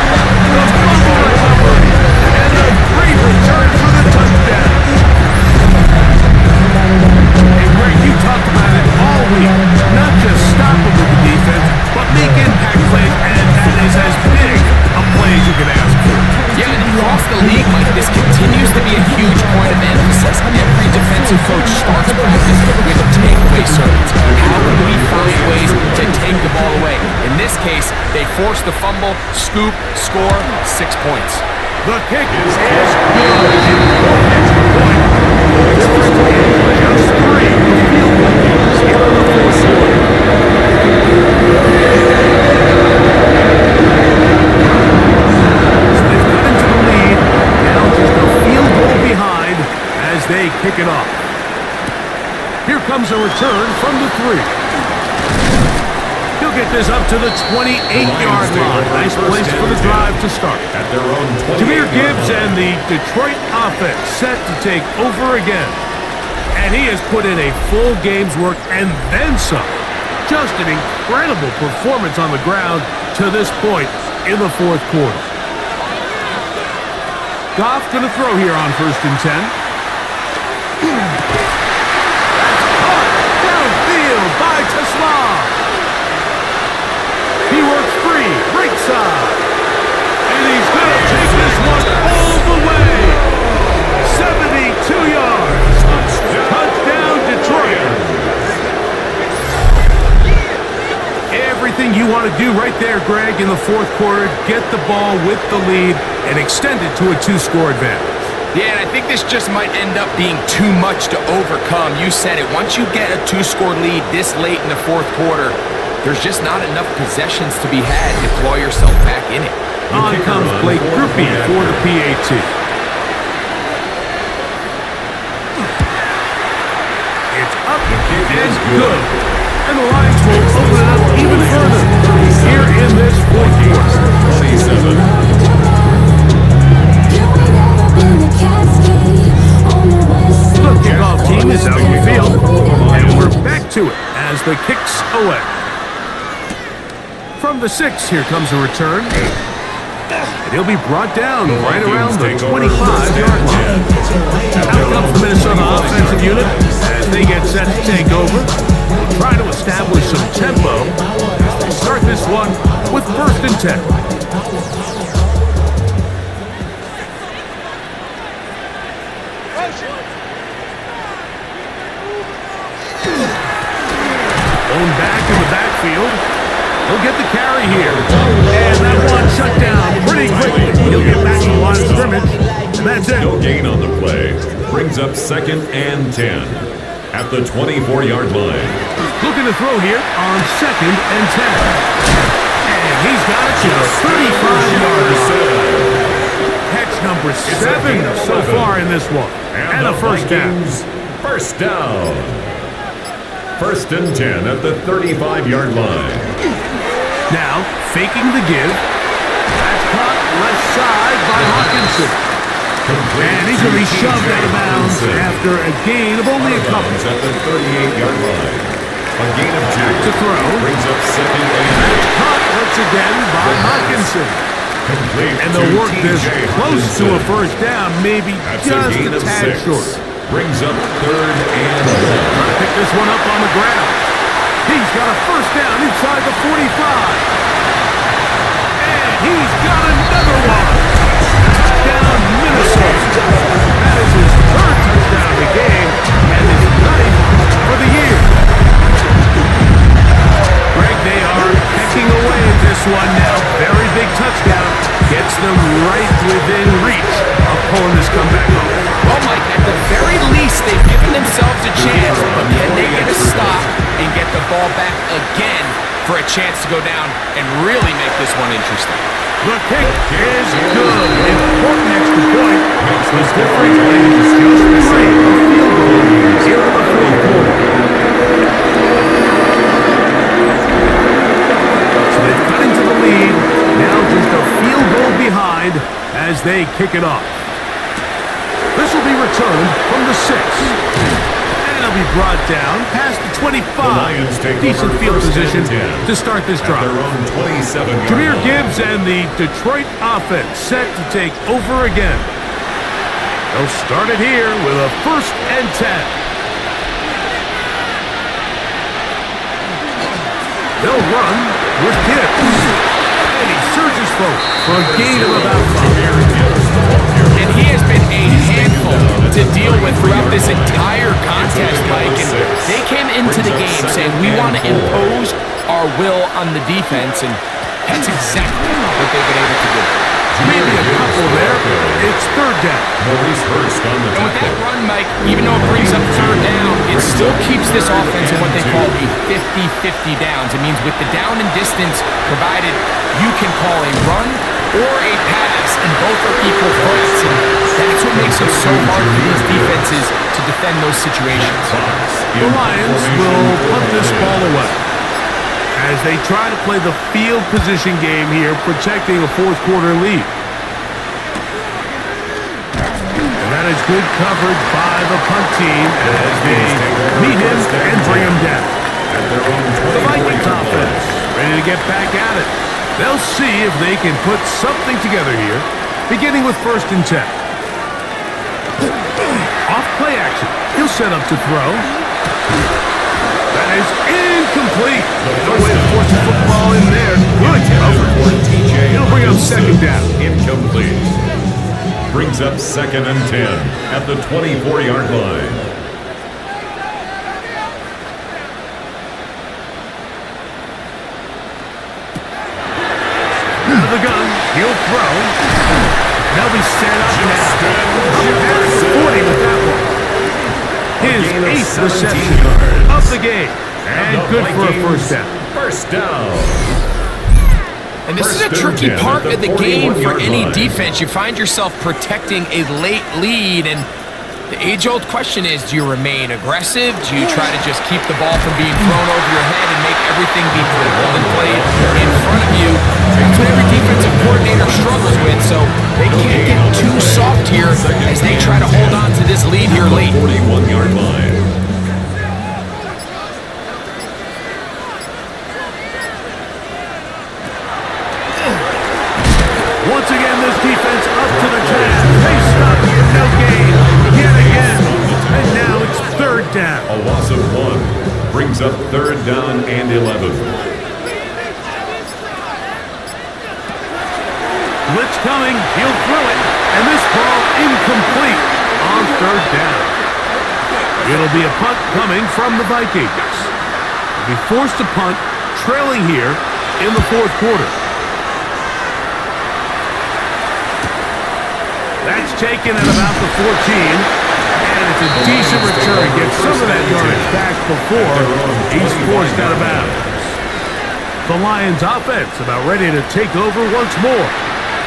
The fumble recovery, and a great return for the touchdown. And Greg, you talked about it all week. Not just stop him with the defense, but make impact plays, and that is as big a play as you can ask for. Yeah, and across the league, Mike, this continues to be a huge point of emphasis. Every defensive coach starts practice with takeaway sermons. How can we find ways to take the ball away? In this case, they forced the fumble, scoop, score, 6 points. The kick is good. Point. Just 3 field goal games here in the fourth quarter. So they've cut into the lead. Now just a field goal behind as they kick it off. Here comes a return from the 3. He'll get this up to the 28-yard line. Nice place for the drive to start. At their own Jahmyr Gibbs and the Detroit offense set to take over again. And he has put in a full game's work and then some. Just an incredible performance on the ground to this point in the fourth quarter. Goff going to throw here on first and 10. That's caught downfield by Tesla. He works free, right side. And he's going to take this one all the way. 72 yards. Touchdown, Detroit. Everything you want to do right there, Greg, in the fourth quarter. Get the ball with the lead and extend it to a 2-score advantage. Yeah, and I think this just might end up being too much to overcome. You said it. Once you get a 2-score lead this late in the fourth quarter, there's just not enough possessions to be had to claw yourself back in it. On comes Blake Grupe for the PAT. It's up and good. And the Lions will open it up even further here in this fourth quarter. 27. The kickoff team is out in the field, and we're back to it as the kicks away. From the 6, here comes a return. And he'll be brought down right around the 25-yard line. Out comes the Minnesota offensive unit as they get set to take over. They'll try to establish some tempo as they start this one with first and 10. Thrown back in the backfield. He'll get the carry here. And that one shut down pretty quickly. He'll get back to the line of scrimmage. And that's it. No gain on the play. Brings up second and 10 at the 24-yard line. Looking to throw here on second and 10. And he's got it to the 35-yard line. Catch number 7 so far in this one. And a first down. First down. First and 10 at the 35-yard line. Now, faking the give. That's caught left side by Hawkinson. And he's going to be shoved out of bounds after a gain of only a couple. At the 38-yard line. A gain of 2. Back to throw. Brings up second and That's caught once again by Hawkinson. And they'll work this close to a first down, maybe just a tad short. Brings up third and 1. Trying to pick this one up on the ground. He's got a first down inside the 45. And he's got another one. Touchdown, Minnesota. That is his third touchdown of the game and his ninth for the year. Greg, they are pecking away at this one now. Very big touchdown. Gets them right within reach of pulling this comeback off. Well, Mike, at the very least, they've given themselves a chance, but can they get a stop and get the ball back again for a chance to go down and really make this one interesting? The kick is good. Important extra point. Makes the difference and just the same. A field goal here in the fourth quarter. So they've cut into the lead. Now just a field goal behind as they kick it off. This will be returned from the 6. And it'll be brought down past the 25. Decent field position to start this drive. Jahmyr Gibbs and the Detroit offense set to take over again. They'll start it here with a 1st and 10. They'll run with Gibbs. And he surges forward for a gain of about 5. And he has been a handful to deal with throughout this entire contest, Mike. And they came into the game saying, we want to impose our will on the defense, and that's exactly what they've been able to do. Maybe a couple there. It's 3rd down. And with that run, Mike, even though it brings up 3rd down, it still keeps this offense in what they call a 50-50 downs. It means with the down and distance provided, you can call a run or a pass, and both are equal threats. And that's what makes it so hard for these defenses to defend those situations. The Lions will punt this ball away as they try to play the field position game here, protecting a 4th quarter lead. And that is good coverage by the punt team as they meet him and bring him down. The Vikings offense ready to get back at it. They'll see if they can put something together here, beginning with 1st and 10. Off play action. He'll set up to throw. That is incomplete. No way to force the football in there. Good coverage. He'll bring up 2nd down. Incomplete. Brings up 2nd and 10 at the 24-yard line. Out of the gun. He'll throw. They'll be set up now. 40 with that one. His 8th reception of the game. And good for a 1st down. 1st down. And this is a tricky part of the game for any defense. You find yourself protecting a late lead, and the age-old question is, do you remain aggressive? Do you try to just keep the ball from being thrown over your head and make everything be dribbled and played in front of you? That's what every defensive coordinator struggles with, so they can't get too soft here as they try to hold on to this lead here late. 41-yard line. Once again, this defense up to the task. They stop it, no gain. Yet again. And now it's 3rd down. A loss of 1 brings up 3rd down and 11. Blitz coming. He'll throw it. And this ball incomplete on 3rd down. It'll be a punt coming from the Vikings. They'll be forced to punt, trailing here in the 4th quarter. That's taken at about the 14, and it's a decent return. Gets some of that yardage back before he's forced out of bounds. The Lions offense about ready to take over once more.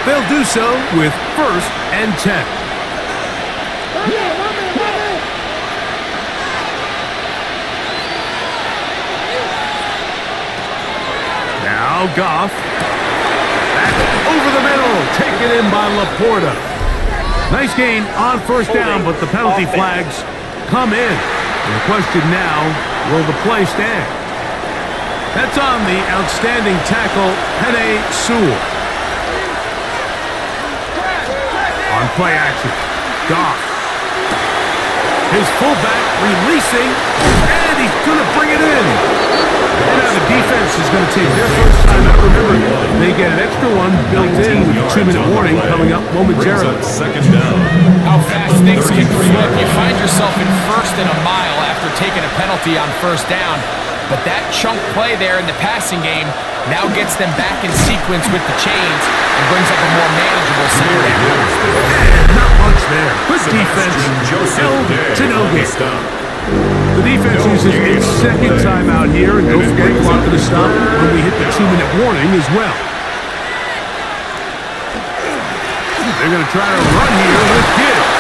They'll do so with 1st and 10. Now Goff. That's over the middle, taken in by Laporta. Nice gain on 1st down, but the penalty flags come in. And the question now, will the play stand? That's on the outstanding tackle, Penei Sewell. On play action, Goff. His fullback releasing, and he's going to bring it in. And now the defense is going to take their first time out. Remember, they get an extra one built in with a 2-minute warning coming up momentarily. Second down. How fast things can flip. You find yourself in first and a mile after taking a penalty on first down. But that chunk play there in the passing game now gets them back in sequence with the chains and brings up a more manageable second down. Not much there. Good defense. Held to no gain. The defense uses its second timeout here, and don't forget clock to stop when we hit the 2-minute warning as well. They're going to try to run here with Gibbs.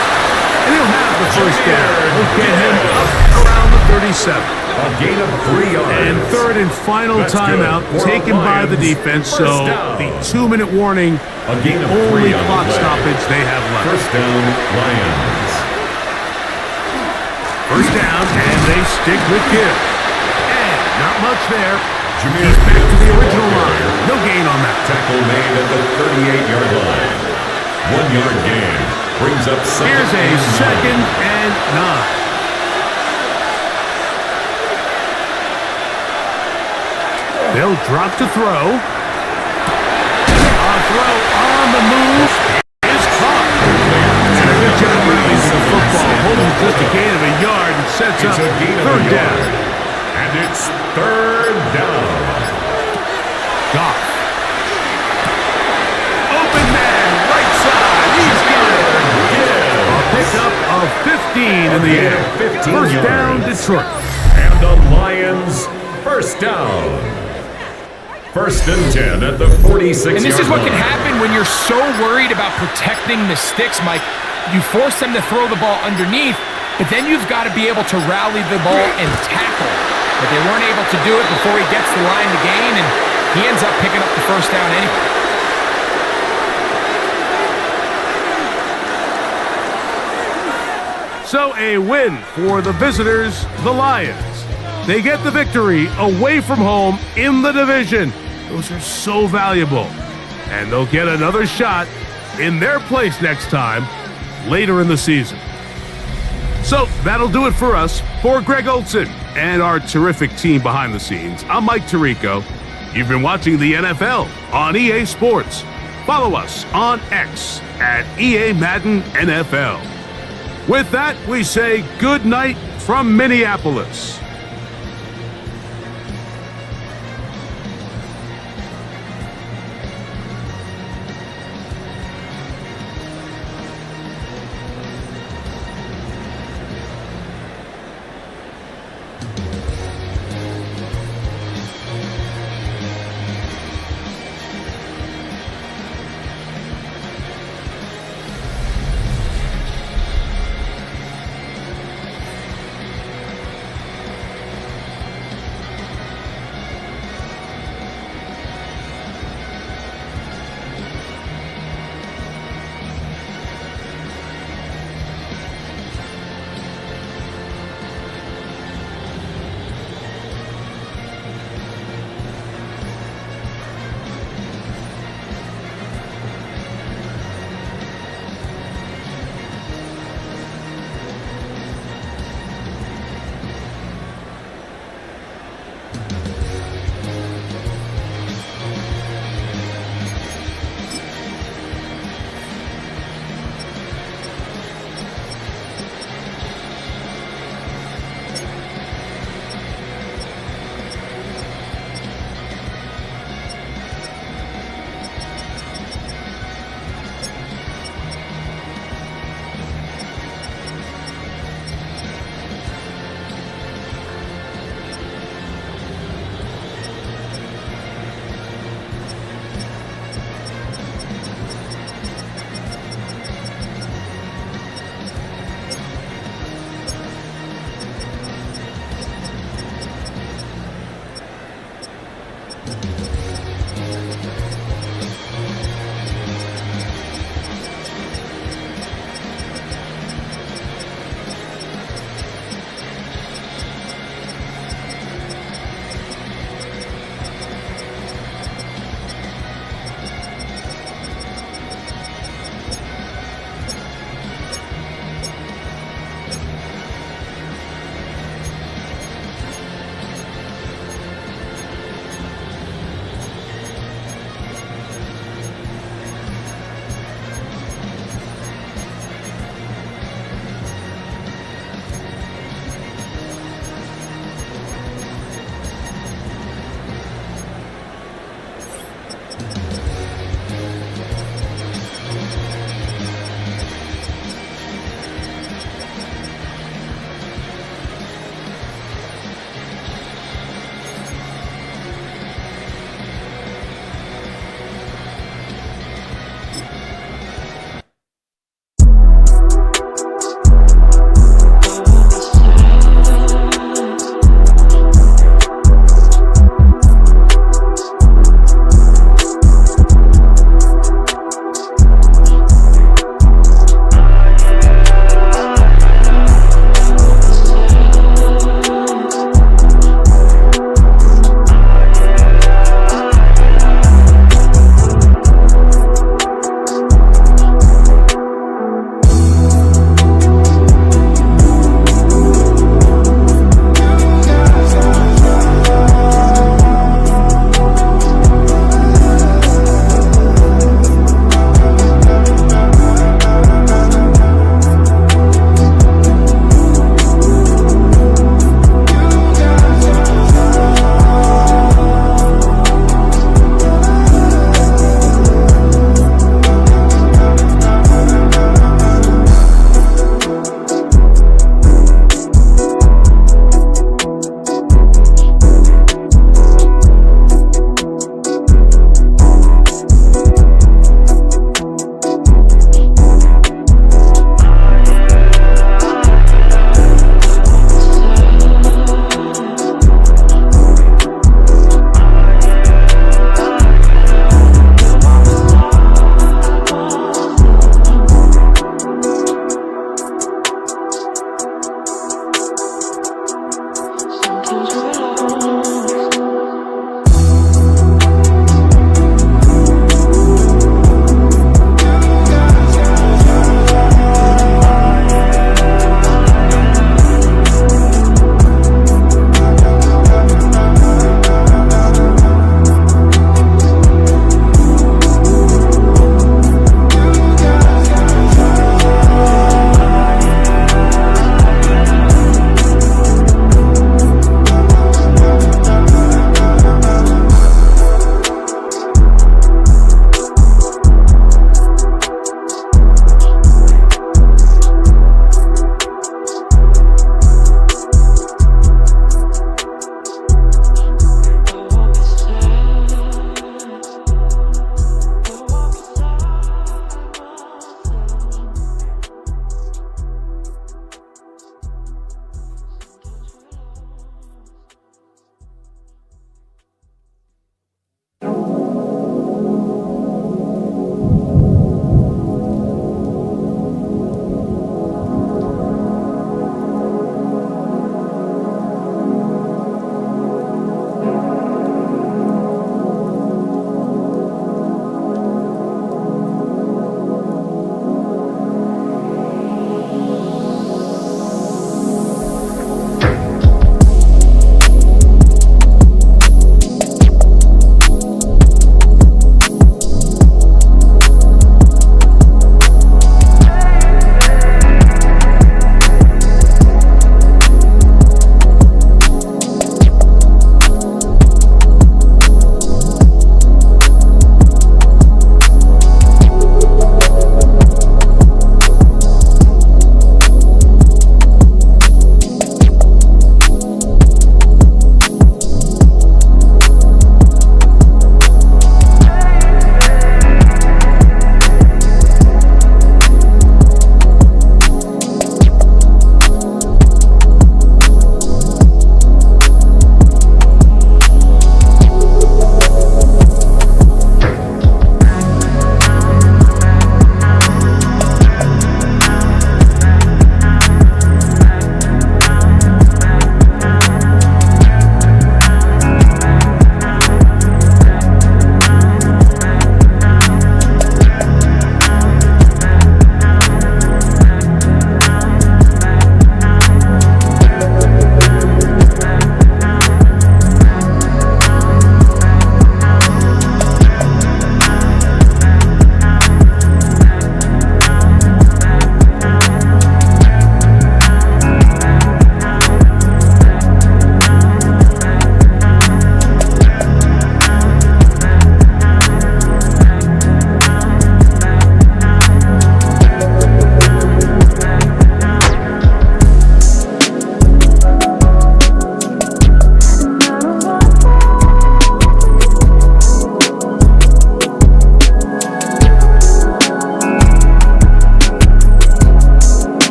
And he'll have the first down. We'll get him up around the 37. A gain of 3 yards. And third and final timeout taken by the defense, so the 2-minute warning, A gain of 3 only on clock the play. stoppage they have left. First down, Lions. First down, and they stick with Gibbs. And not much there. Jameer He's back to the Gibbs. original line. No gain on that. Tackle made at the 38-yard line. 1-yard gain. Brings up second. Here's a and 2nd 9. and 9. They'll drop to throw. A throw on the move is caught. And a good job rallying the football, holding just a gain of a yard and sets It's up a gain of third a down. yard. And it's third down. Goff. Open man, right side. He's got it. A pickup of 15 in the air. 15 First down, yards. Detroit. And the Lions, first down. First and 10 at the 46-yard And this is what can line. happen when you're so worried about protecting the sticks, Mike. You force them to throw the ball underneath, but then you've got to be able to rally the ball and tackle. But they weren't able to do it before he gets the line to gain, and he ends up picking up the first down anyway. So a win for the visitors, the Lions. They get the victory away from home in the division. Those are so valuable. And they'll get another shot in their place next time, later in the season. So that'll do it for us. For Greg Olson and our terrific team behind the scenes, I'm Mike Tirico. You've been watching the NFL on EA Sports. Follow us on X at EA Madden NFL. With that, we say good night from Minneapolis.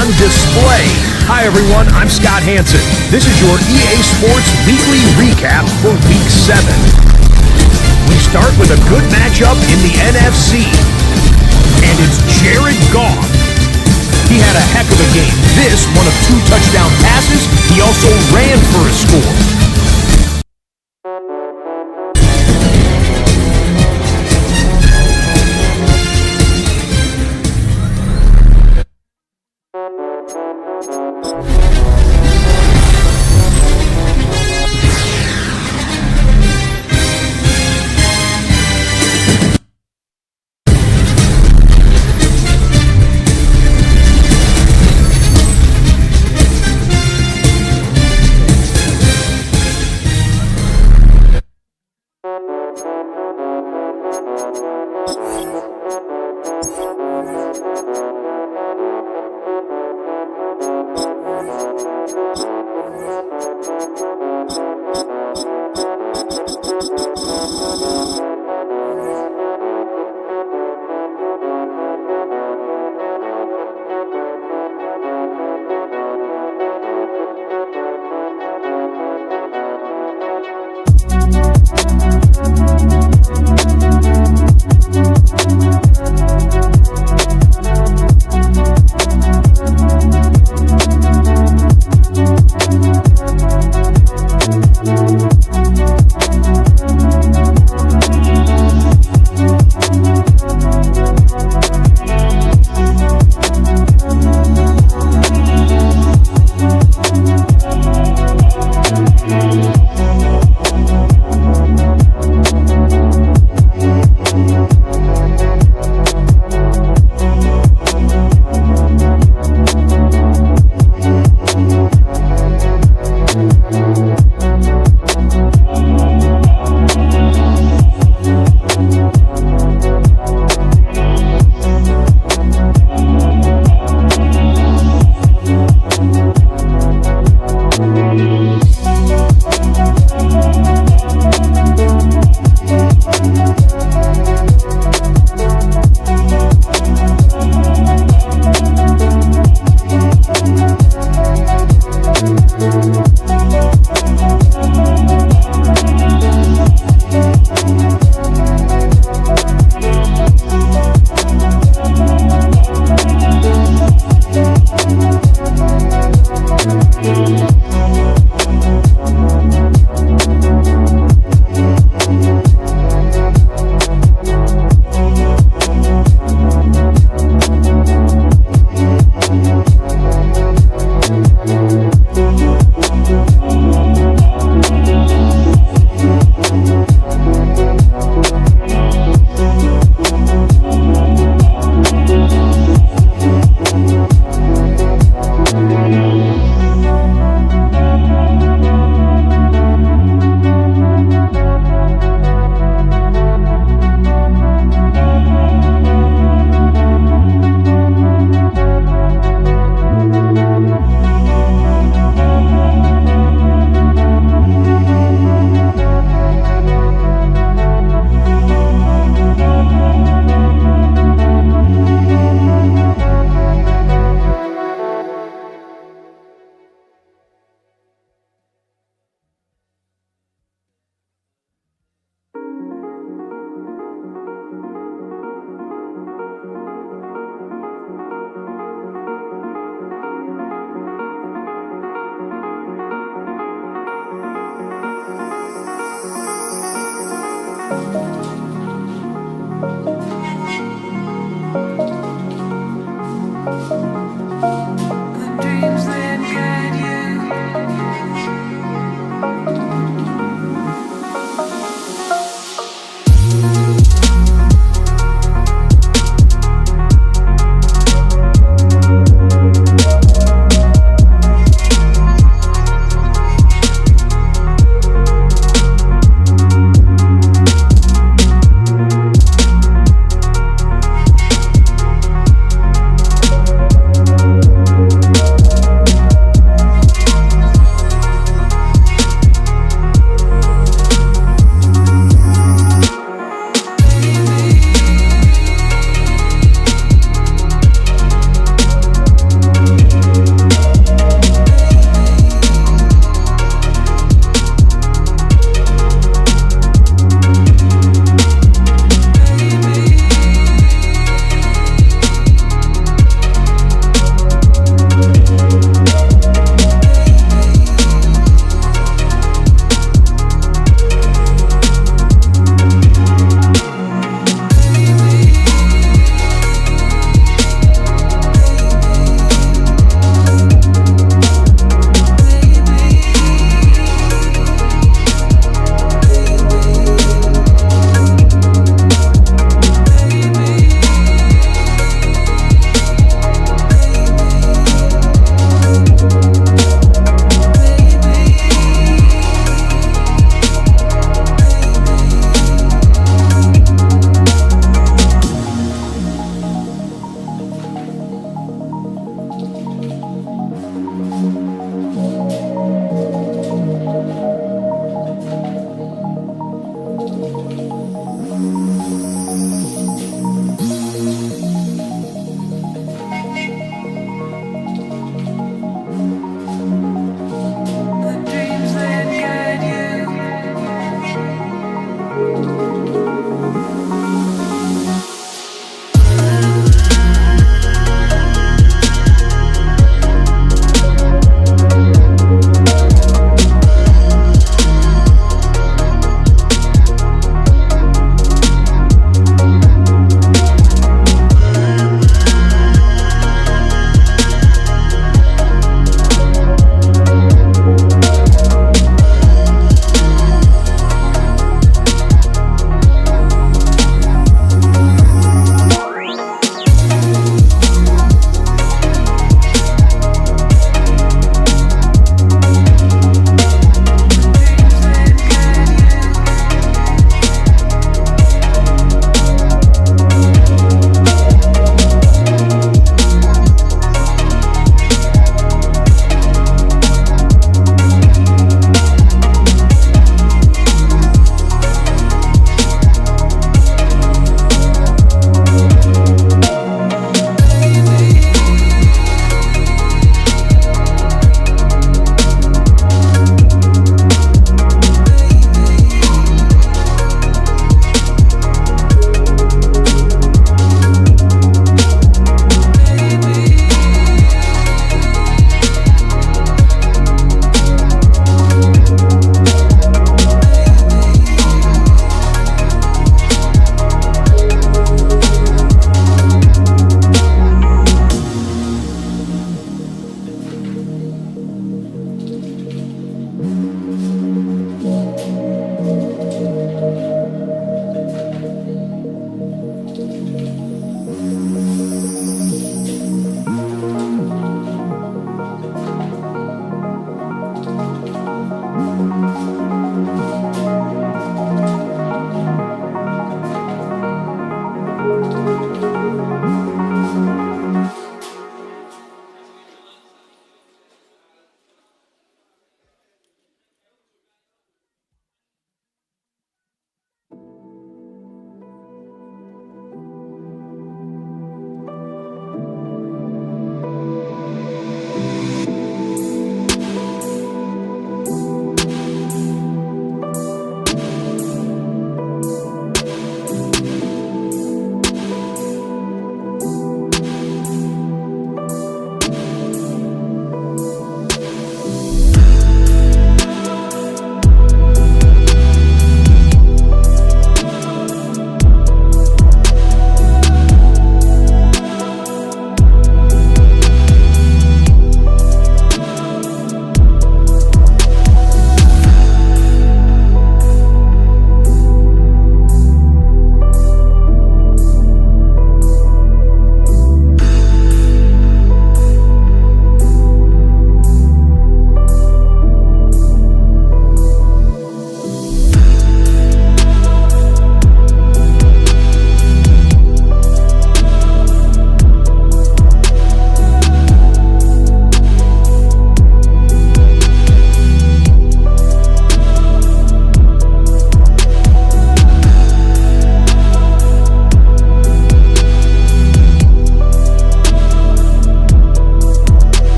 on display. Hi everyone, I'm Scott Hansen. This is your EA Sports Weekly Recap for Week 7. We start with a good matchup in the NFC, and it's Jared Goff. He had a heck of a game. This, one of 2 touchdown passes. He also ran for a score.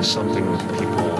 is something that people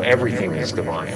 everything is divine.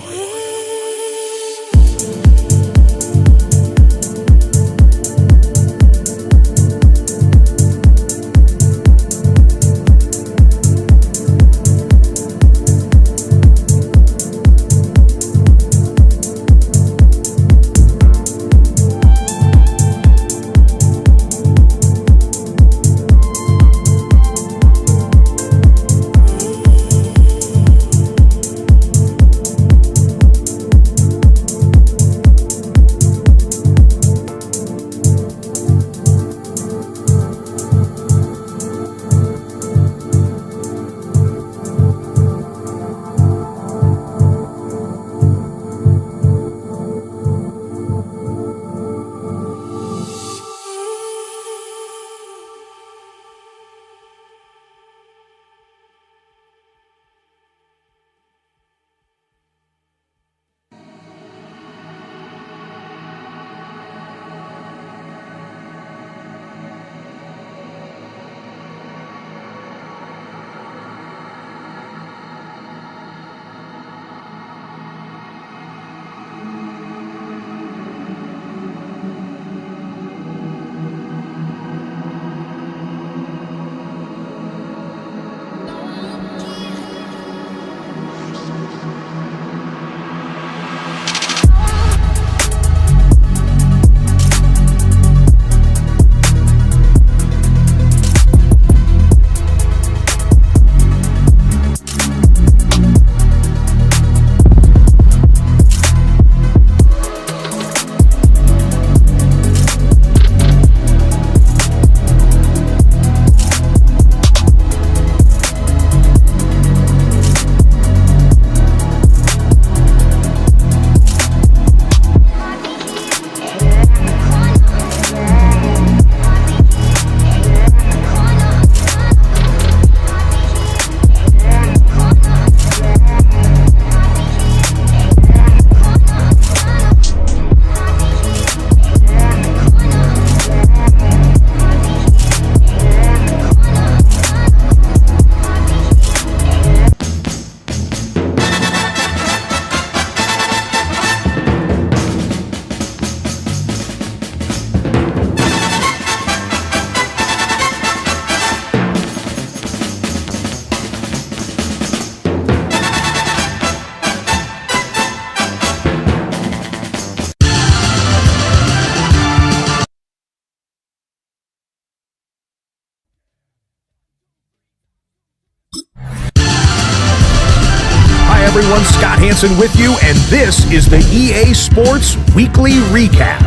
Hi everyone, Scott Hansen with you, and this is the EA Sports Weekly Recap.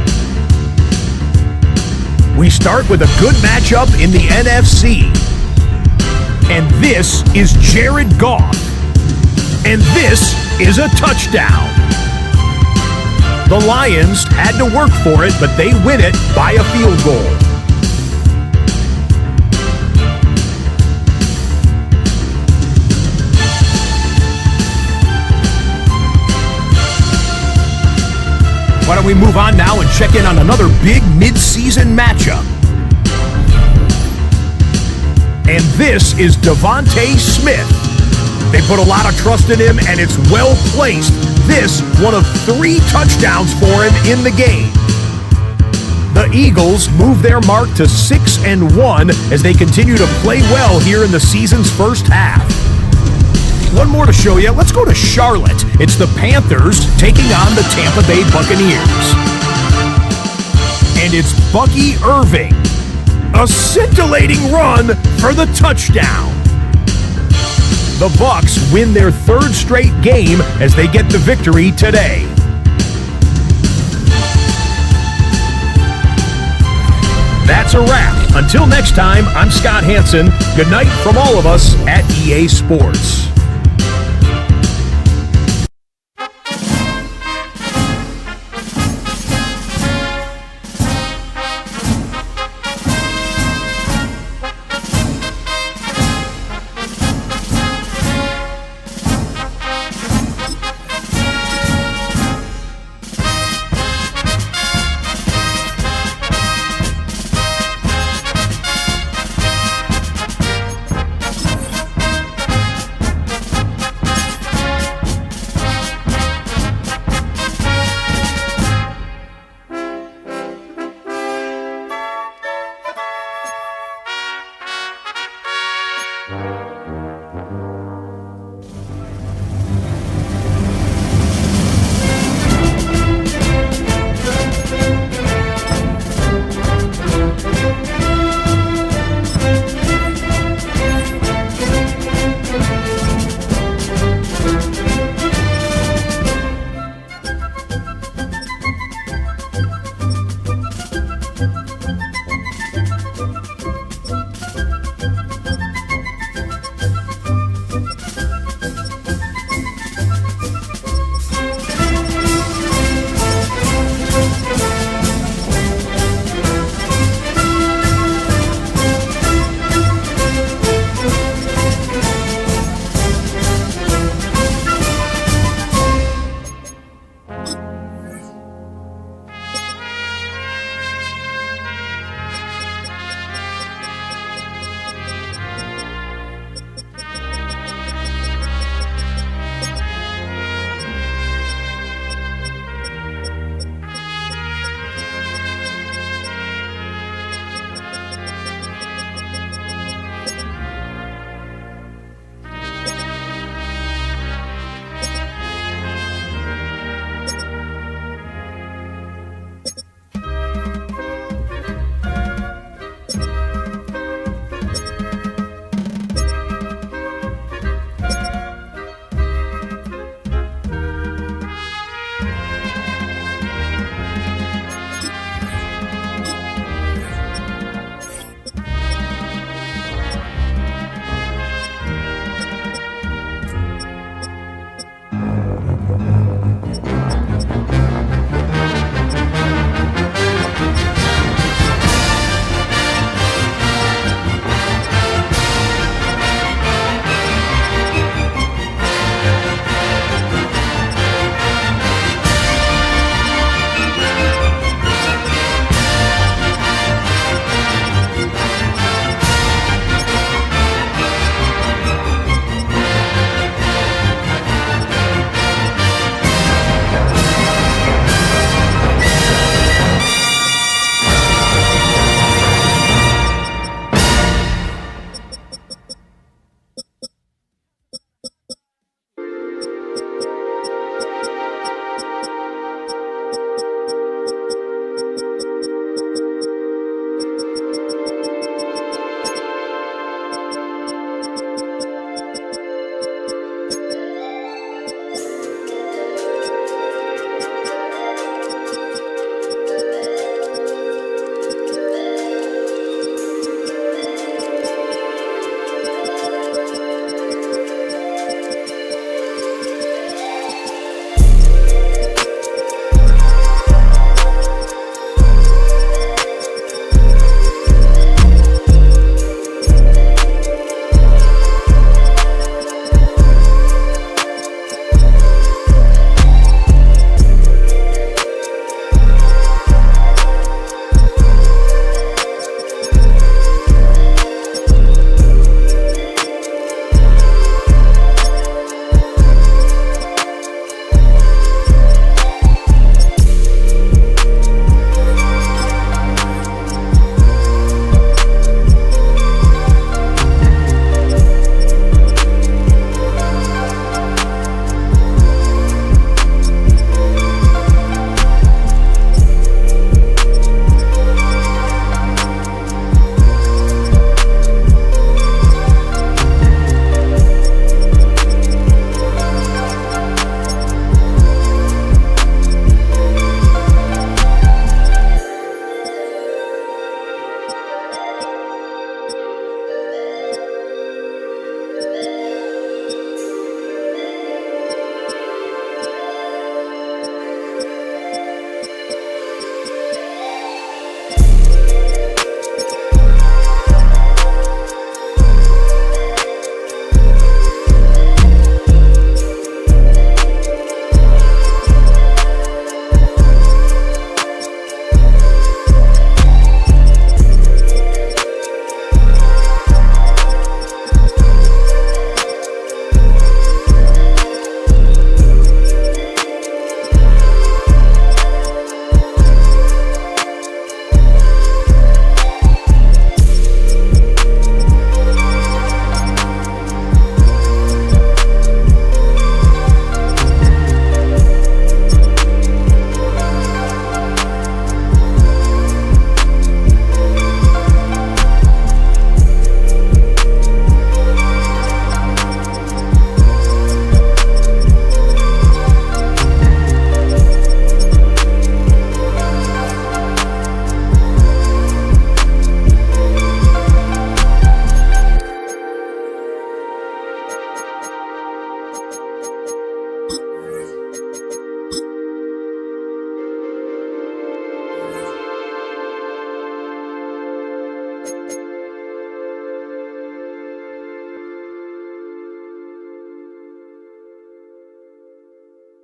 We start with a good matchup in the NFC. And this is Jared Goff. And this is a touchdown. The Lions had to work for it, but they win it by a field goal. Why don't we move on now and check in on another big mid-season matchup. And this is Devontae Smith. They put a lot of trust in him, and it's well placed. This, one of 3 touchdowns for him in the game. The Eagles move their mark to 6-1 as they continue to play well here in the season's first half. One more to show you. Let's go to Charlotte. It's the Panthers taking on the Tampa Bay Buccaneers. And it's Bucky Irving. A scintillating run for the touchdown. The Bucs win their 3rd straight game as they get the victory today. That's a wrap. Until next time, I'm Scott Hansen. Good night from all of us at EA Sports.